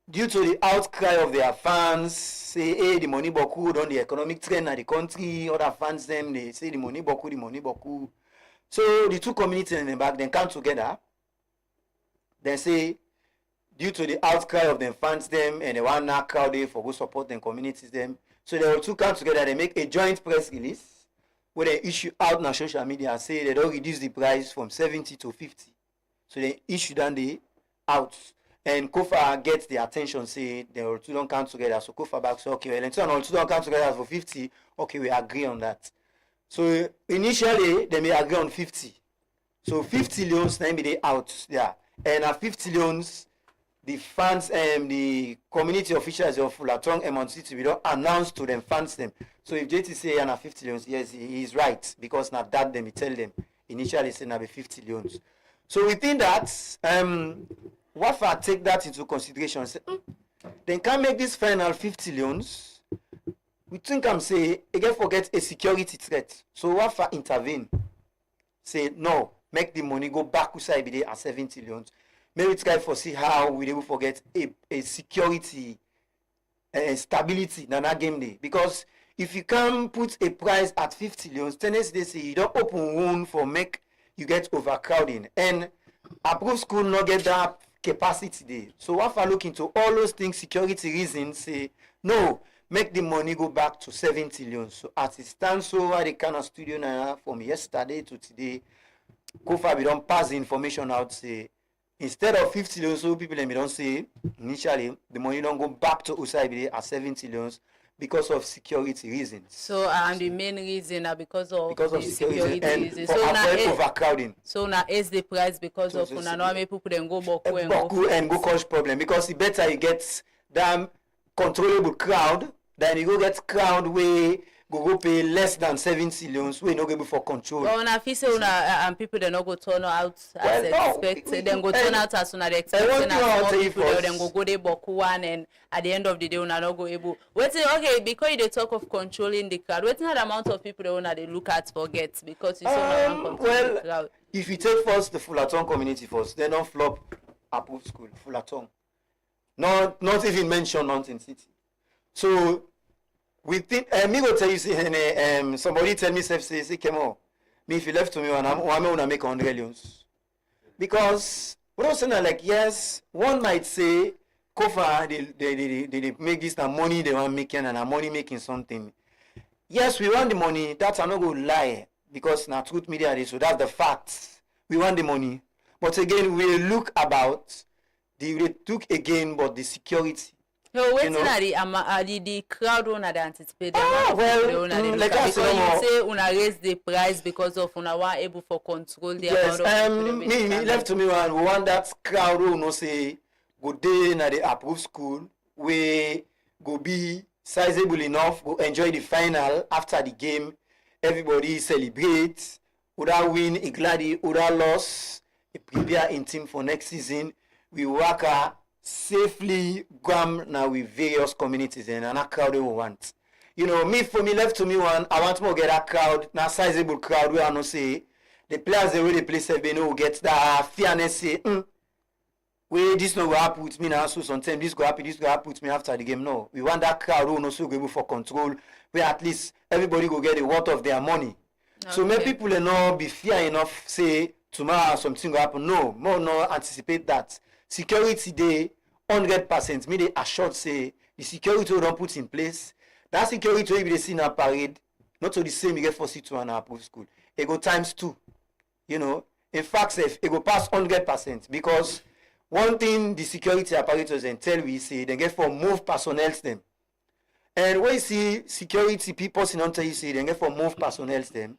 Due to the outcry of their fans, say, hey, the money boku on the economic trend of the country, other fans them, they say the money boku. So the two communities in the back, then come together, then say, due to the outcry of them fans them, and they want now crowd there for go support them communities them. So they will two come together, they make a joint press release, where they issue out on social media and say they don't reduce the price from 70 to 50. So they issue down the out. And COFA gets the attention, say they all two don't come together. So COFA back say, okay, well, and so all two don't come together for 50. Okay, we agree on that. So initially they may agree on 50. So 50 loans, then be they out there. And at 50 loans, the fans and the community officials of Fullerton and Mount City, we don't announce to them, fans them. So if JT say and 50 loans, yes, he is right, because now that them, he tell them initially say now be 50 loans. So within that, WAFA take that into consideration. Say, then can make this final 50 loans. We think I'm say again forget a security threat. So WAFA intervene. Say no, make the money go back inside be there at 70 loans. Maybe try for see how we will forget a security stability in that game day. Because if you can put a price at 50 loans, tennis they say you don't open wound for make you get overcrowding. And approved school not get that capacity there. So WAFA look into all those things, security reasons, say no, make the money go back to 70 loans. So as it stands so the kind of studio now from yesterday to today, COFA we don't pass the information out, say instead of 50 loans, so people don't say initially the money don't go back to Usai at 70 loans because of security reasons. So the main reason are because of security and reasons. for So avoid overcrowding. So now is the price because of una know people then go boku and go cause problem, because the better you get damn controllable crowd, then you go get crowd where go pay less than 70 loans, we no go for control. But una feel say una people they not go turn out as expected, then go turn out as una they expecting, as more people then go dey boku one, and at the end of the day una not go able. Okay, because they talk of controlling the crowd, what the amount of people they una they look at forget, because you say una control the crowd. If you take first the Fullerton community first, they don't flop approved school, Fullerton. Not even mention Mountain City. So we think me go tell you say somebody tell me say come on. Me if you left to me and I'm gonna make 100 loans. Because what I'm saying like yes, one might say COFA they make this the money they want making and a money making something. Yes, we want the money, that's I'm not gonna lie, because now truth media is so that's the facts. We want the money. But again we look about they took again but the security. No, waiting at the crowd una dey anticipate. Well, like I say, you say una raise the price because of una want able for control the yes, amount of people. me left to me one. We want that crowd who no say go dey na the approved school, we go be sizable enough, go enjoy the final after the game. Everybody celebrate. Oda win, Igladi, Oda loss. Prepare in team for next season. We work safely gam now with various communities and a crowd we want. You know, for me, left to me one, I want more get a crowd, na sizable crowd where I know say the players the way they play they know get that fairness say, well, this no go happen with me now, so sometimes this go happen with me after the game. No. We want that crowd who also go able for control, where at least everybody go get a worth of their money. Okay. So many people not be fear enough say tomorrow something will happen. No, more no anticipate that. Security day 100%. Me they assured say the security we don't put in place. That security we they see in a parade, not to the same you get for C2 and approved school. It go times 2. You know, in fact, it go past 100% because one thing the security apparatus and tell we say they get for move personnel them. And when you see security people in until you say they get for move personnel them,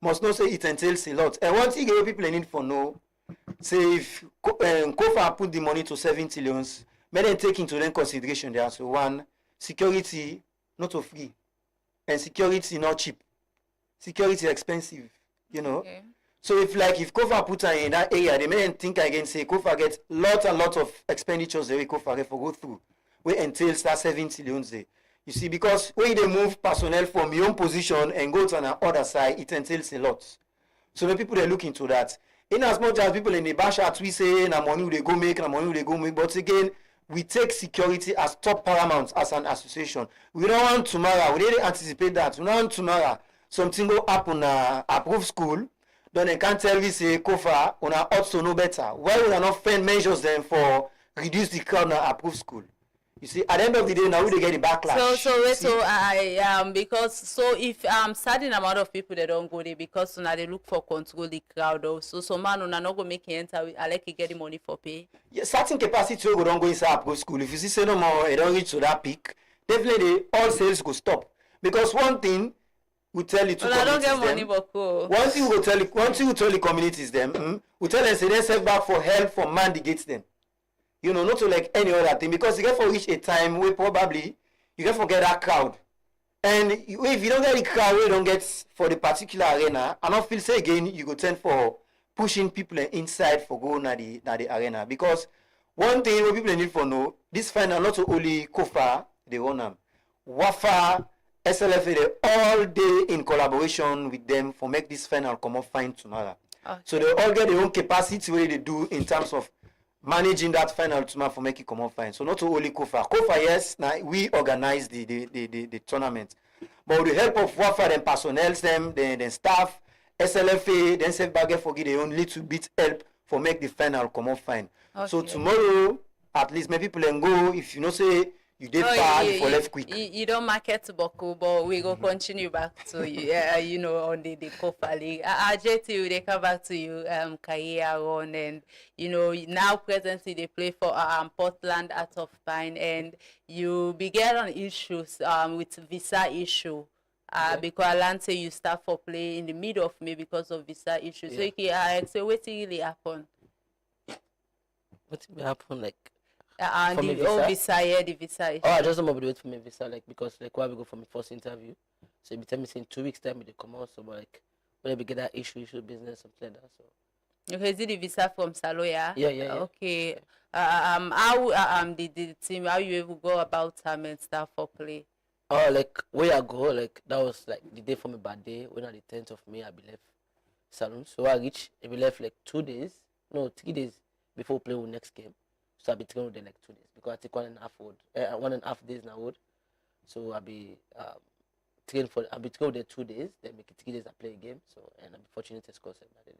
must not say it entails a lot. And one thing people need for know, say if COFA put the money to 7 trillions, may then take into then consideration there. So one, security not so free. And security not cheap. Security expensive, you know. Okay. So if COFA put her in that area, they may think again, say COFA gets lot of expenditures the way COFA get for go through. We entails that 7 trillions there. You see, because when they move personnel from your own position and go to an other side, it entails a lot. So the people they look into that. In as much as people in the bash at we say na money they go make, but again, we take security as top paramount as an association. We don't want tomorrow, we didn't anticipate that. We don't want tomorrow something go happen na approved school. Then they can't tell me say COFA on our ought to know better. Why would I not find measures then for reduce the crowd na approved school? You see, at the end of the day, now we get the backlash. So I because so if certain amount of people they don't go there because now they look for control the crowd also. So man, not go make enter. I like to get the money for pay. Yeah, certain capacity we don't go inside approved school. If you see say no more, it don't reach to that peak. Definitely, all sales go stop because one thing. We tell you to I don't get money, but cool. One thing we tell the communities them, we tell them say they set back for help from mandates them. You know, not to like any other thing because you get for reach a time where probably you get forget that crowd. And if you don't get the crowd, you don't get for the particular arena. I don't feel say again you go tend for pushing people inside for go na the arena because one thing what people need for know this final not only COFA they run them, WAFA. SLFA they all day in collaboration with them for make this final come up fine tomorrow. Okay. So they all get their own capacity where they do in terms of managing that final tomorrow for make it come up fine. So not only COFA. COFA, yes, now we organize the tournament. But with the help of WAFA, then personnel, then staff, SLFA, then self bagger for give their own little bit help for make the final come up fine. Okay. So tomorrow, at least maybe people can go if you know say you did far for left quick. You don't market Boku, but we go continue back to you. You know, on the COFA League. JT, they come back to you, career on, and you know now presently they play for Portland out of Pine, and you began on issues with visa issue. Because Atlanta you start for play in the middle of May because of visa issues. Yeah. So you can say what really happen? What will happen like? The visa issue. Oh, I just don't want to wait for my visa, like because like why we go for my first interview. So you tell me in 2 weeks time they come out. So but, like when we get that issue business something like that. So okay, is it the visa from Saloya? Yeah. Okay. How the team how you able go about time and stuff for play? Oh, like where I go, like that was like the day for my bad day when on the 10th of May I be left Salon. So I be left like 3 days before playing with next game. So I'll be training with them like 2 days because I take 1.5 days now. So I'll be training with them 2 days, then make it 3 days I play a game. So and I'm fortunate to score 7 that day.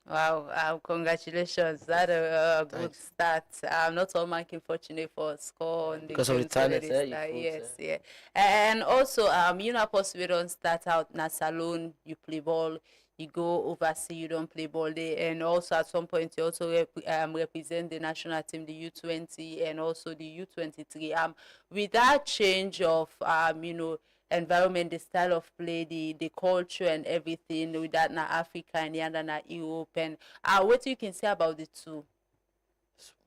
Wow, congratulations. That's a good start. I'm not all man fortunate for score on the because of the talent, yes. And also, you know, possibly don't start out na salon, you play ball, you go overseas, you don't play ball there, and also at some point you also represent the national team, the U20 and also the U23. With that change of you know, environment, the style of play, the culture and everything with that na Africa and the other na Europe, and what you can say about the two?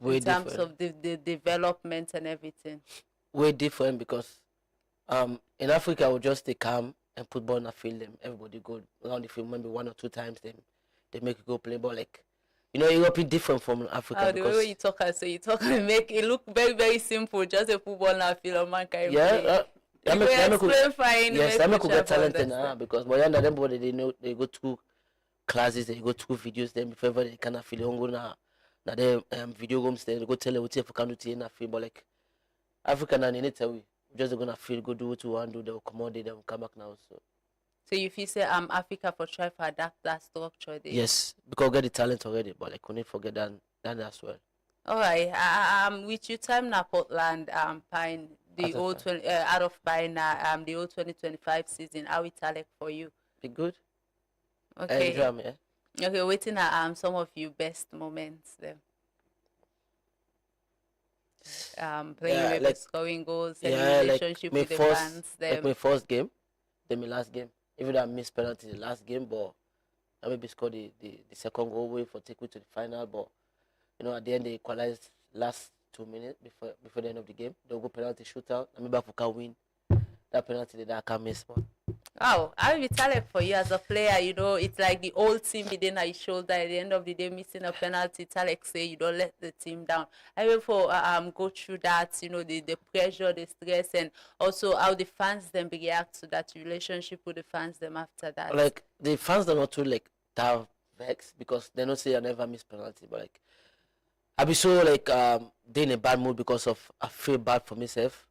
Way in terms different. of the development and everything? Way different because in Africa we just stay calm and put ball in the field. Them everybody go around the field maybe 1 or 2 times. Then they make you go play ball like. Europe is different from Africa The way because you talk and say you talk and make it look very, very simple. Just a football and feel a man can yeah, play. You will explain fine. yes, make I make we you get try to talented now understand. because but yeah, everybody they know they go through classes, they go through videos, then before they can feel hungry now. Now they video games then they go tell you what if you can do to na feel but like Africa now they need tell we just gonna feel go do what you want to do, they'll come out, they'll come back now. So if you say Africa for try to adapt that structure there. Yes, because we get the talent already, but like we need to forget that as well. All right. With your time now, Portland, Pine, the old 20, out of Pine, the old 2025 season, how it like for you? Be good. Okay. Drama, yeah. Okay, waiting at some of your best moments then. Playing with like, scoring goals and yeah, relationship with the fans. Like my first game, then my last game. Even though I missed penalty the last game, but I maybe scored the second goal way for take me to the final. But at the end they equalized last 2 minutes before the end of the game. They'll go penalty shootout. I maybe I can win that penalty that I can't miss, man. Oh, I will tell it for you as a player, it's like the whole team within your shoulder. At the end of the day, missing a penalty, it's like say you don't let the team down. I will for go through that, the pressure, the stress, and also how the fans then react to that relationship with the fans them after that. Like the fans are not too like that vexed because they don't say I never miss penalty, but like I be so like they in a bad mood because of I feel bad for myself.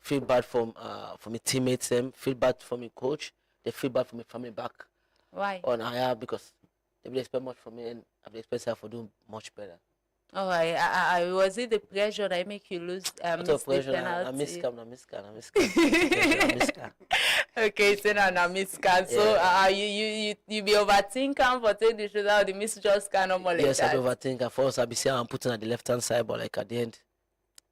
Feel bad for my teammates, feel bad for my coach, they feel bad for my family back. Why? On higher because they will expect much from me and I will expect her for doing much better. Oh, I was it the pressure that make you lose miss the penalty? I miss scam. Okay, so now I miss scam. So you be overthinking for take the shoot out the miss just kind of more like yes, that. I be overthinking. At first I be saying I'm putting at the left hand side, but like at the end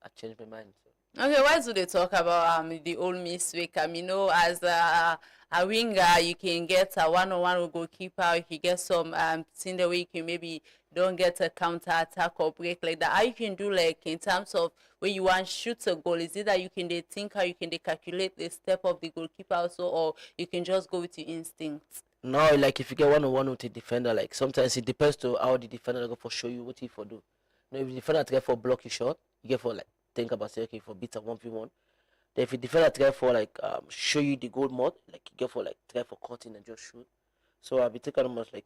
I changed my mind. Okay, why do they talk about the old Miss Wickham? As a winger, you can get a one-on-one with goalkeeper. You can get some thing the way you can maybe don't get a counter attack or break like that. How you can do like in terms of when you want to shoot a goal? Is it that you can think how you can calculate the step of the goalkeeper also, or you can just go with your instincts? No, like if you get one-on-one with the defender, like sometimes it depends to how the defender go for show you what he for do. If the defender try for block your shot, you get for like think about say okay for beat a 1v1. Then if you defender try for like show you the goal mode, like you get for like try for cutting and just shoot. So I'll be taking almost like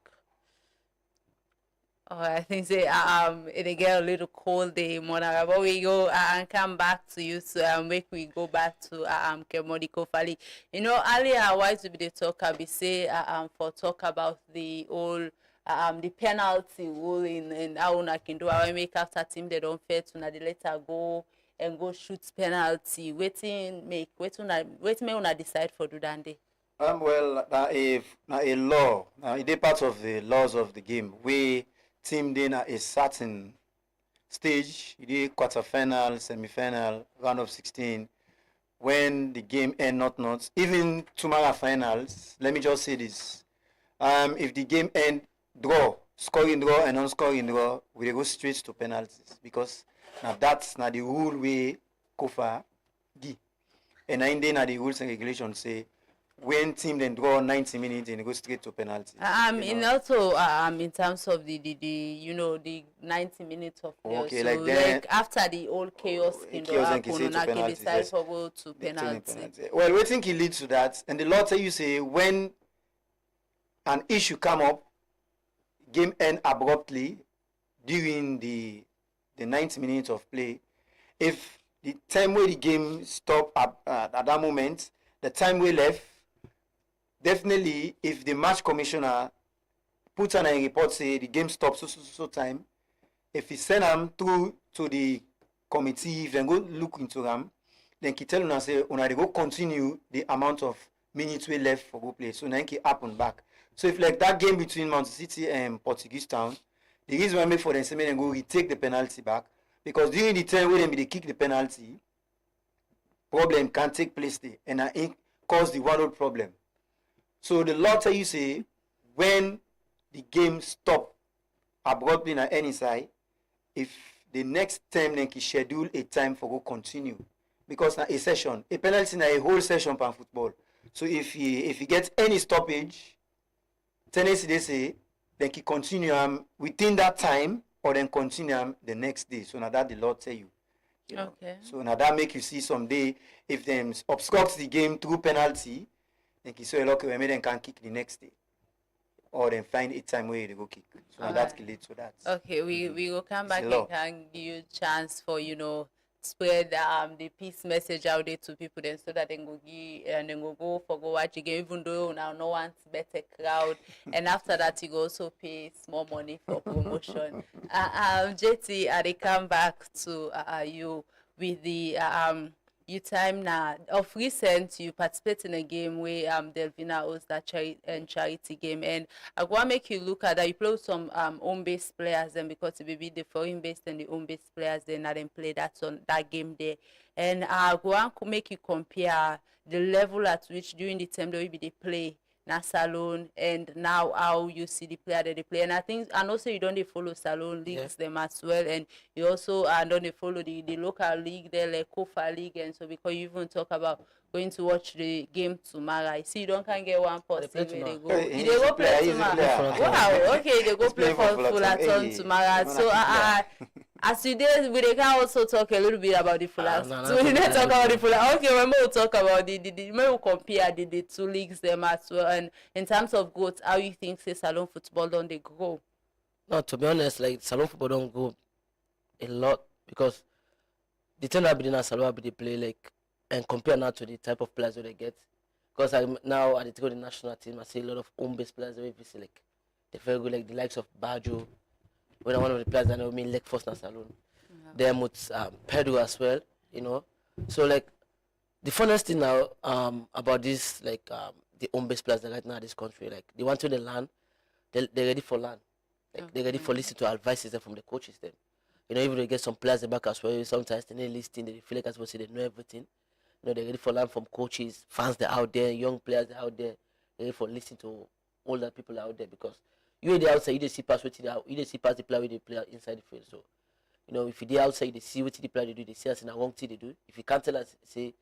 I think say it get a little cold day Mona, but we go and come back to you to make we go back to Kemodi Kofali. Earlier why to be the talker be say for talk about the whole the penalty rule in how una can do how make after team they don't fair to na the later go and go shoot penalty. Waiting make una decide for do that day. Well, a law. It is part of the laws of the game. We team then at a certain stage, it is quarterfinal, semi-final, round of 16. When the game end not even tomorrow finals. Let me just say this: if the game end draw, scoring draw and non-scoring draw, we go straight to penalties because now that's not the rule we COFA give. And then the rules and regulations say when team then draw 90 minutes and go straight to penalty. Also in terms of the 90 minutes of play. Okay, so like after the old chaos can decide for go to penalty. Well, we think it leads to that, and the law tell you say when an issue come up, game end abruptly during the 90 minutes of play. If the time where the game stop at that moment, the time we left, definitely if the match commissioner puts on a report say the game stops so time, if he send them through to the committee, if they go look into them, then he tell them say una they go continue the amount of minutes we left for go play. So then he happen back. So if like that game between Manchester City and Portuguese Town, the reason why for them say they go retake the penalty back because during the time when they kick the penalty, problem can take place there and it cause the one-old problem. So the law tell you say when the game stop abruptly on any side, if the next time then he schedule a time for go continue. Because na a session, a penalty na a whole session per football. So if he gets any stoppage, tendency they say, then he continue within that time or then continue the next day. So now that the Lord tell you. You know? Okay. So now that make you see someday if them obstructs the game through penalty, then he say okay, maybe then can kick the next day. Or then find a time where they go kick. So now that's lead to that. Okay, we will come back and can give you a chance for spread the peace message out there to people then so that they go give and then go for go watch again even though now no one's better crowd and after that you go also pay small money for promotion. JT, I come back to you with the you time now. Of recent, you participate in a game where Delvina hosts that charity game, and I want to make you look at that. You play with some home-based players, and because it will be the foreign-based and the home-based players, they not then play that on that game there. And I want to make you compare the level at which during the time that they play na Salone and now how you see the player that they play. And I think, and also you don't follow Salone leagues them as well, and you also don't follow the local league there like COFA league, and so because you even talk about going to watch the game tomorrow, I see you don't can get one person where they go. They go play tomorrow. Wow, okay, they go play for Fullerton tomorrow. So as you did, we can also talk a little bit about the Fullerton. So we didn't talk about the Fullerton. Okay, when we'll talk about we'll compare the two leagues them as well. And in terms of growth, how you think say Salone football don't they grow? No, to be honest, like Salone football don't grow a lot because the thing that be in Salone they play like and compare now to the type of players that they get. Because now at the national team, I see a lot of home-based players that we see like they're very good, like the likes of Bajo. When one of the players that know me like first na Salone. Them with Pedro as well, So like the funnest thing now about this like the home-based players that right now in this country, like they want to learn, they're ready for learn. Like they're ready for listening to advices from the coaches them. Even they get some players back as well, sometimes they need listening, they feel like as well say they know everything. They're ready for learn from coaches, fans that are out there, young players that are out there, they're ready for listening to older people out there because you the outside, you just see past what you see past the player with the player inside the field. So, if you the outside, you see what the player they do, they see us in a wrong thing they do. If you can't tell us, say,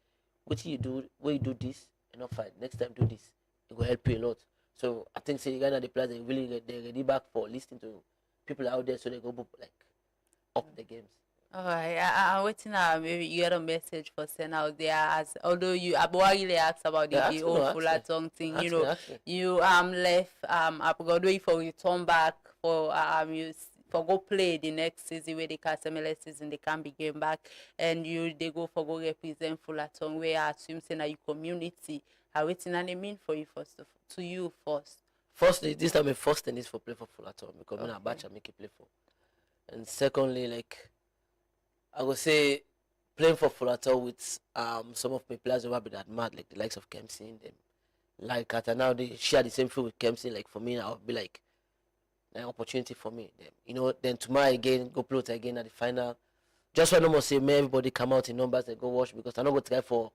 what you do, where you do this, not fine. Next time do this. It will help you a lot. So I think say the players they're ready back for listening to people out there so they go like up the games. All right, I'm waiting maybe you get a message for send out there as although you really asked about the old Fullerton thing, you left abroad wait for return back for for go play the next season where the MLS season they can begin back and they go for go represent Fullerton where I assume say na your community. I waiting and I mean for you first to you first. Firstly, this time my first thing is for play for Fullerton because I'm a batch I make it play for. And secondly, like I would say playing for Fullerton with some of my players who will be that mad, like the likes of Kempsey them. Like at now they share the same field with Kempsey, like for me I would be like an opportunity for me. Then tomorrow again, go play again at the final. Just want to say may everybody come out in numbers and go watch because I'm not going to try for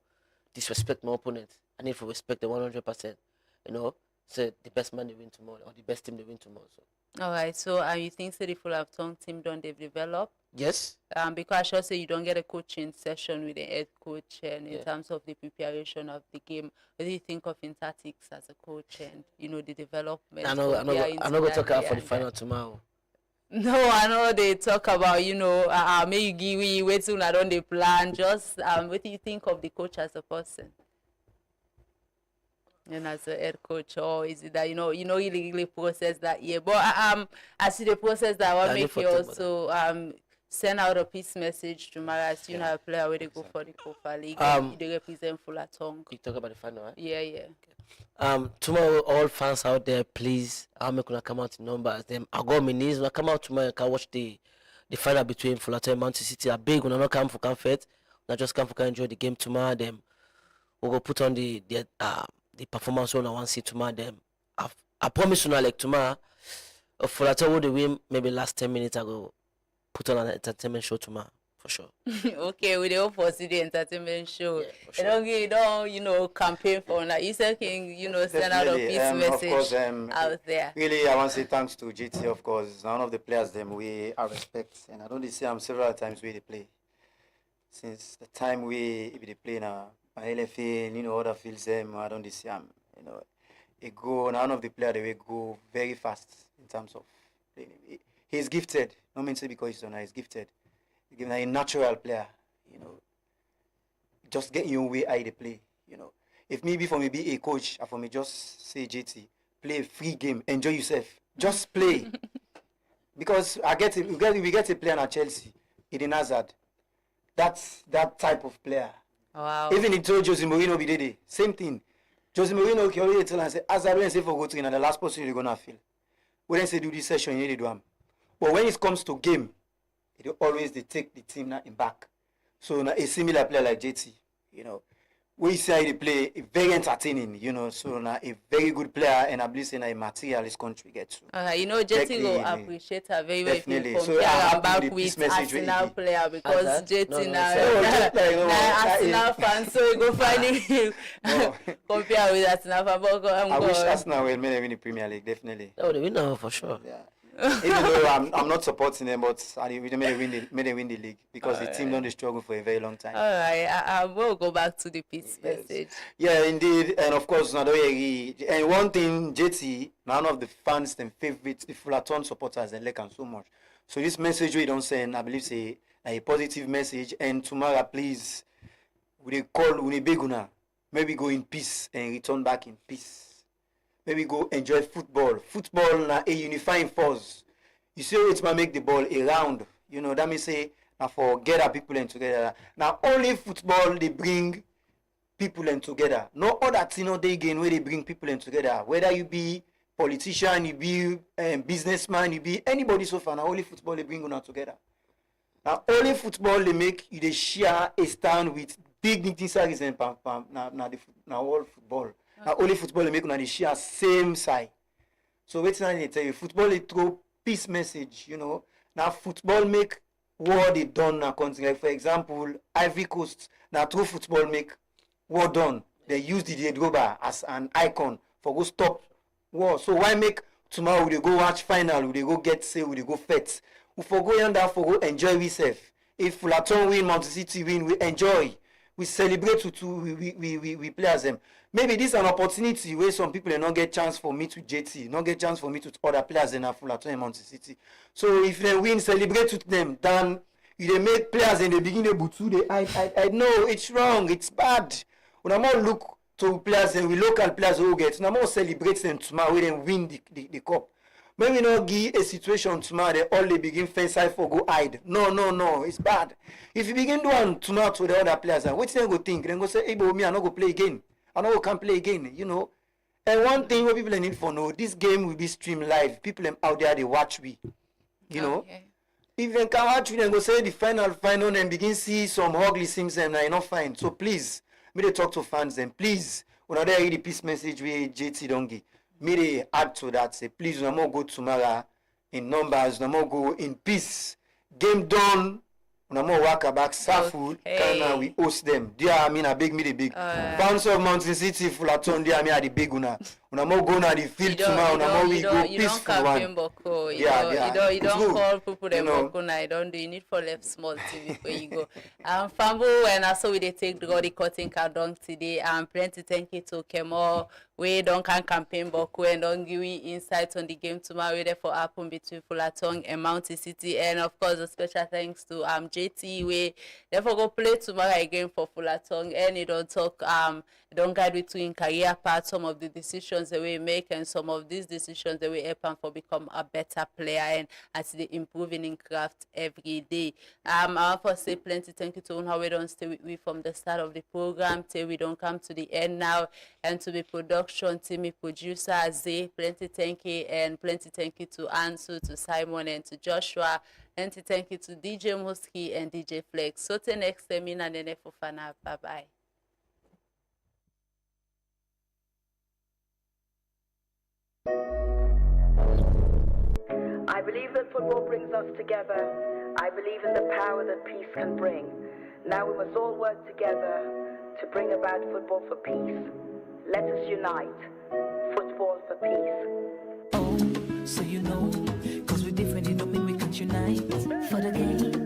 disrespect my opponent. I need to respect the 100%. Say the best man they win tomorrow or the best team they win tomorrow. So. All right, so you think the Fullerton team don't they develop? Yes. Because I should say you don't get a coaching session with the head coach and in terms of the preparation of the game. What do you think of in tactics as a coach and the development? I'm not going to talk about for the final tomorrow. No, I know they talk about maybe give me wait till I don't they plan. Just what do you think of the coach as a person? And as a head coach, or is it that really process that but I see the process that will make you also send out a peace message tomorrow as a player where they go for the COFA League. They represent Fullerton. You talk about the final, right? Yeah. Tomorrow, all fans out there, please, I'm gonna come out in numbers. I got my knees. When I come out tomorrow, I can watch the final between Fullerton and Manchester City. I beg when I not come for comfort. I just come for enjoy the game tomorrow. Then we'll go put on the performance on I want to see tomorrow. Then I promise you now, like tomorrow, Fullerton will win maybe last 10 minutes. I go put on an entertainment show tomorrow. for sure. Okay, we don't foresee the entertainment show. Yeah, for sure. You don't, campaign for that. You still can, send out a peace Of message course, out there. really, I want to say thanks to GT, of course. One of the players them we I respect, and I don't see him several times where they play. Since the time we they play now, my LFA, other fields them, I don't see him. It go one of the players they will go very fast in terms of playing. He's gifted. No mean say because he's not, he's gifted. He's a natural player, Just get your way how they play, If maybe for me be a coach, or for me just say JT, play a free game, enjoy yourself, just play. Because we get a player at Chelsea, Eden Hazard. That's that type of player. Wow. Even he told Jose Mourinho be there, same thing. Jose Mourinho can already tell and say, Hazard when say for go train and the last person you're gonna feel. When they say do this session, you need to do them. But when it comes to game, they always they take the team now in back. So now a similar player like JT, we see how they play very entertaining, So now a very good player, and I believe in a material this country gets to. JT will appreciate her very well if you Definitely. compare So I her have back the with peace message Arsenal really. player because Hazard? JT No, now just like, Arsenal fan, so you go find him compare with Arsenal fan. But I wish Arsenal will win the Premier League, definitely. Oh, the winner for sure. Yeah. Even though I'm not supporting them, but they made them win the league because the team don't struggle for a very long time. All right, I will go back to the peace message. Yeah, indeed, and of course, and one thing, JT, none of the fans, them favorites, the Fullerton supporters, they like him so much. So this message we don't send, I believe, say a positive message. And tomorrow, please, we beg una, maybe go in peace and return back in peace. Maybe go enjoy football. Football na a unifying force. You see it's might make the ball a round. That means say now for gather people in together. Now only football they bring people in together. No other thing they gain where they bring people in together. Whether you be politician, you be businessman, you be anybody so far. Now only football they bring you together. Now only football they make you they share a stand with dignitaries and now all football. Now only football they make una they share same side. So wait till I tell you, football they throw peace message, Now football make war they done now country. Like for example, Ivory Coast, now through football make war done. They use Didier Drogba as an icon for go stop war. So why make tomorrow we go watch final, we go get say, we go fete. We for go yonder for go enjoy ourselves. If Fullerton win, Mountain City win, we enjoy. We celebrate we play as them. Maybe this is an opportunity where some people not get chance for me to JT, not get chance for me to other players in Fullerton and Mountain City. So if they win, celebrate with them. Then they make players in the beginning butu. I know it's wrong, it's bad. When I'm all look to players and we local players who get, I'm all celebrate them tomorrow when they win the cup. Maybe not give a situation tomorrow they all they begin fence side for go hide. No, it's bad. If you begin doing tomorrow to the other players, what they go think? They go say, hey, but me, I not go play again. I know we can play again, And one thing what people need for know, this game will be streamed live. People out there, they watch we, Okay. If they can watch we, then go say the final and begin see some ugly things and I not fine. So please, me they talk to fans and please, when I read the peace message we JT don't give, me they add to that, say please, no more go tomorrow in numbers, no more go in peace. Game done. No more work back food, can we host them. There I mean I big me the big. Fans of Mountain City, Fullerton, there I mean the big una. No more go na the field tomorrow, no more we go peaceful one. You don't call people them bokuna, you don't do you need for left small thing before you go. Fambo and also we they take the cutting card down today. Plenty thank you to Kemo. We don't can campaign boku and don't give me insights on the game tomorrow. We therefore happen between Fullerton and Mountain City, and of course a special thanks to JT. We therefore go play tomorrow again for Fullerton, and you don't talk don't guide between career path, some of the decisions that we make and some of these decisions that we help them for become a better player and as they improving in craft every day. I want to say plenty thank you to how we don't stay with me from the start of the program till we don't come to the end now, and to the production team, producer Zay, plenty thank you, and plenty thank you to Ansu, to Simon, and to Joshua, and thank you to DJ Muski and DJ Flex. So till next time, in and for Fana. Bye bye. I believe believe that football brings us together. I believe in the power that peace can bring. Now we must all work together to bring about football for peace. Let us unite. Football for peace. Oh, so you know, cause we're different, it don't mean we can't unite. For the game,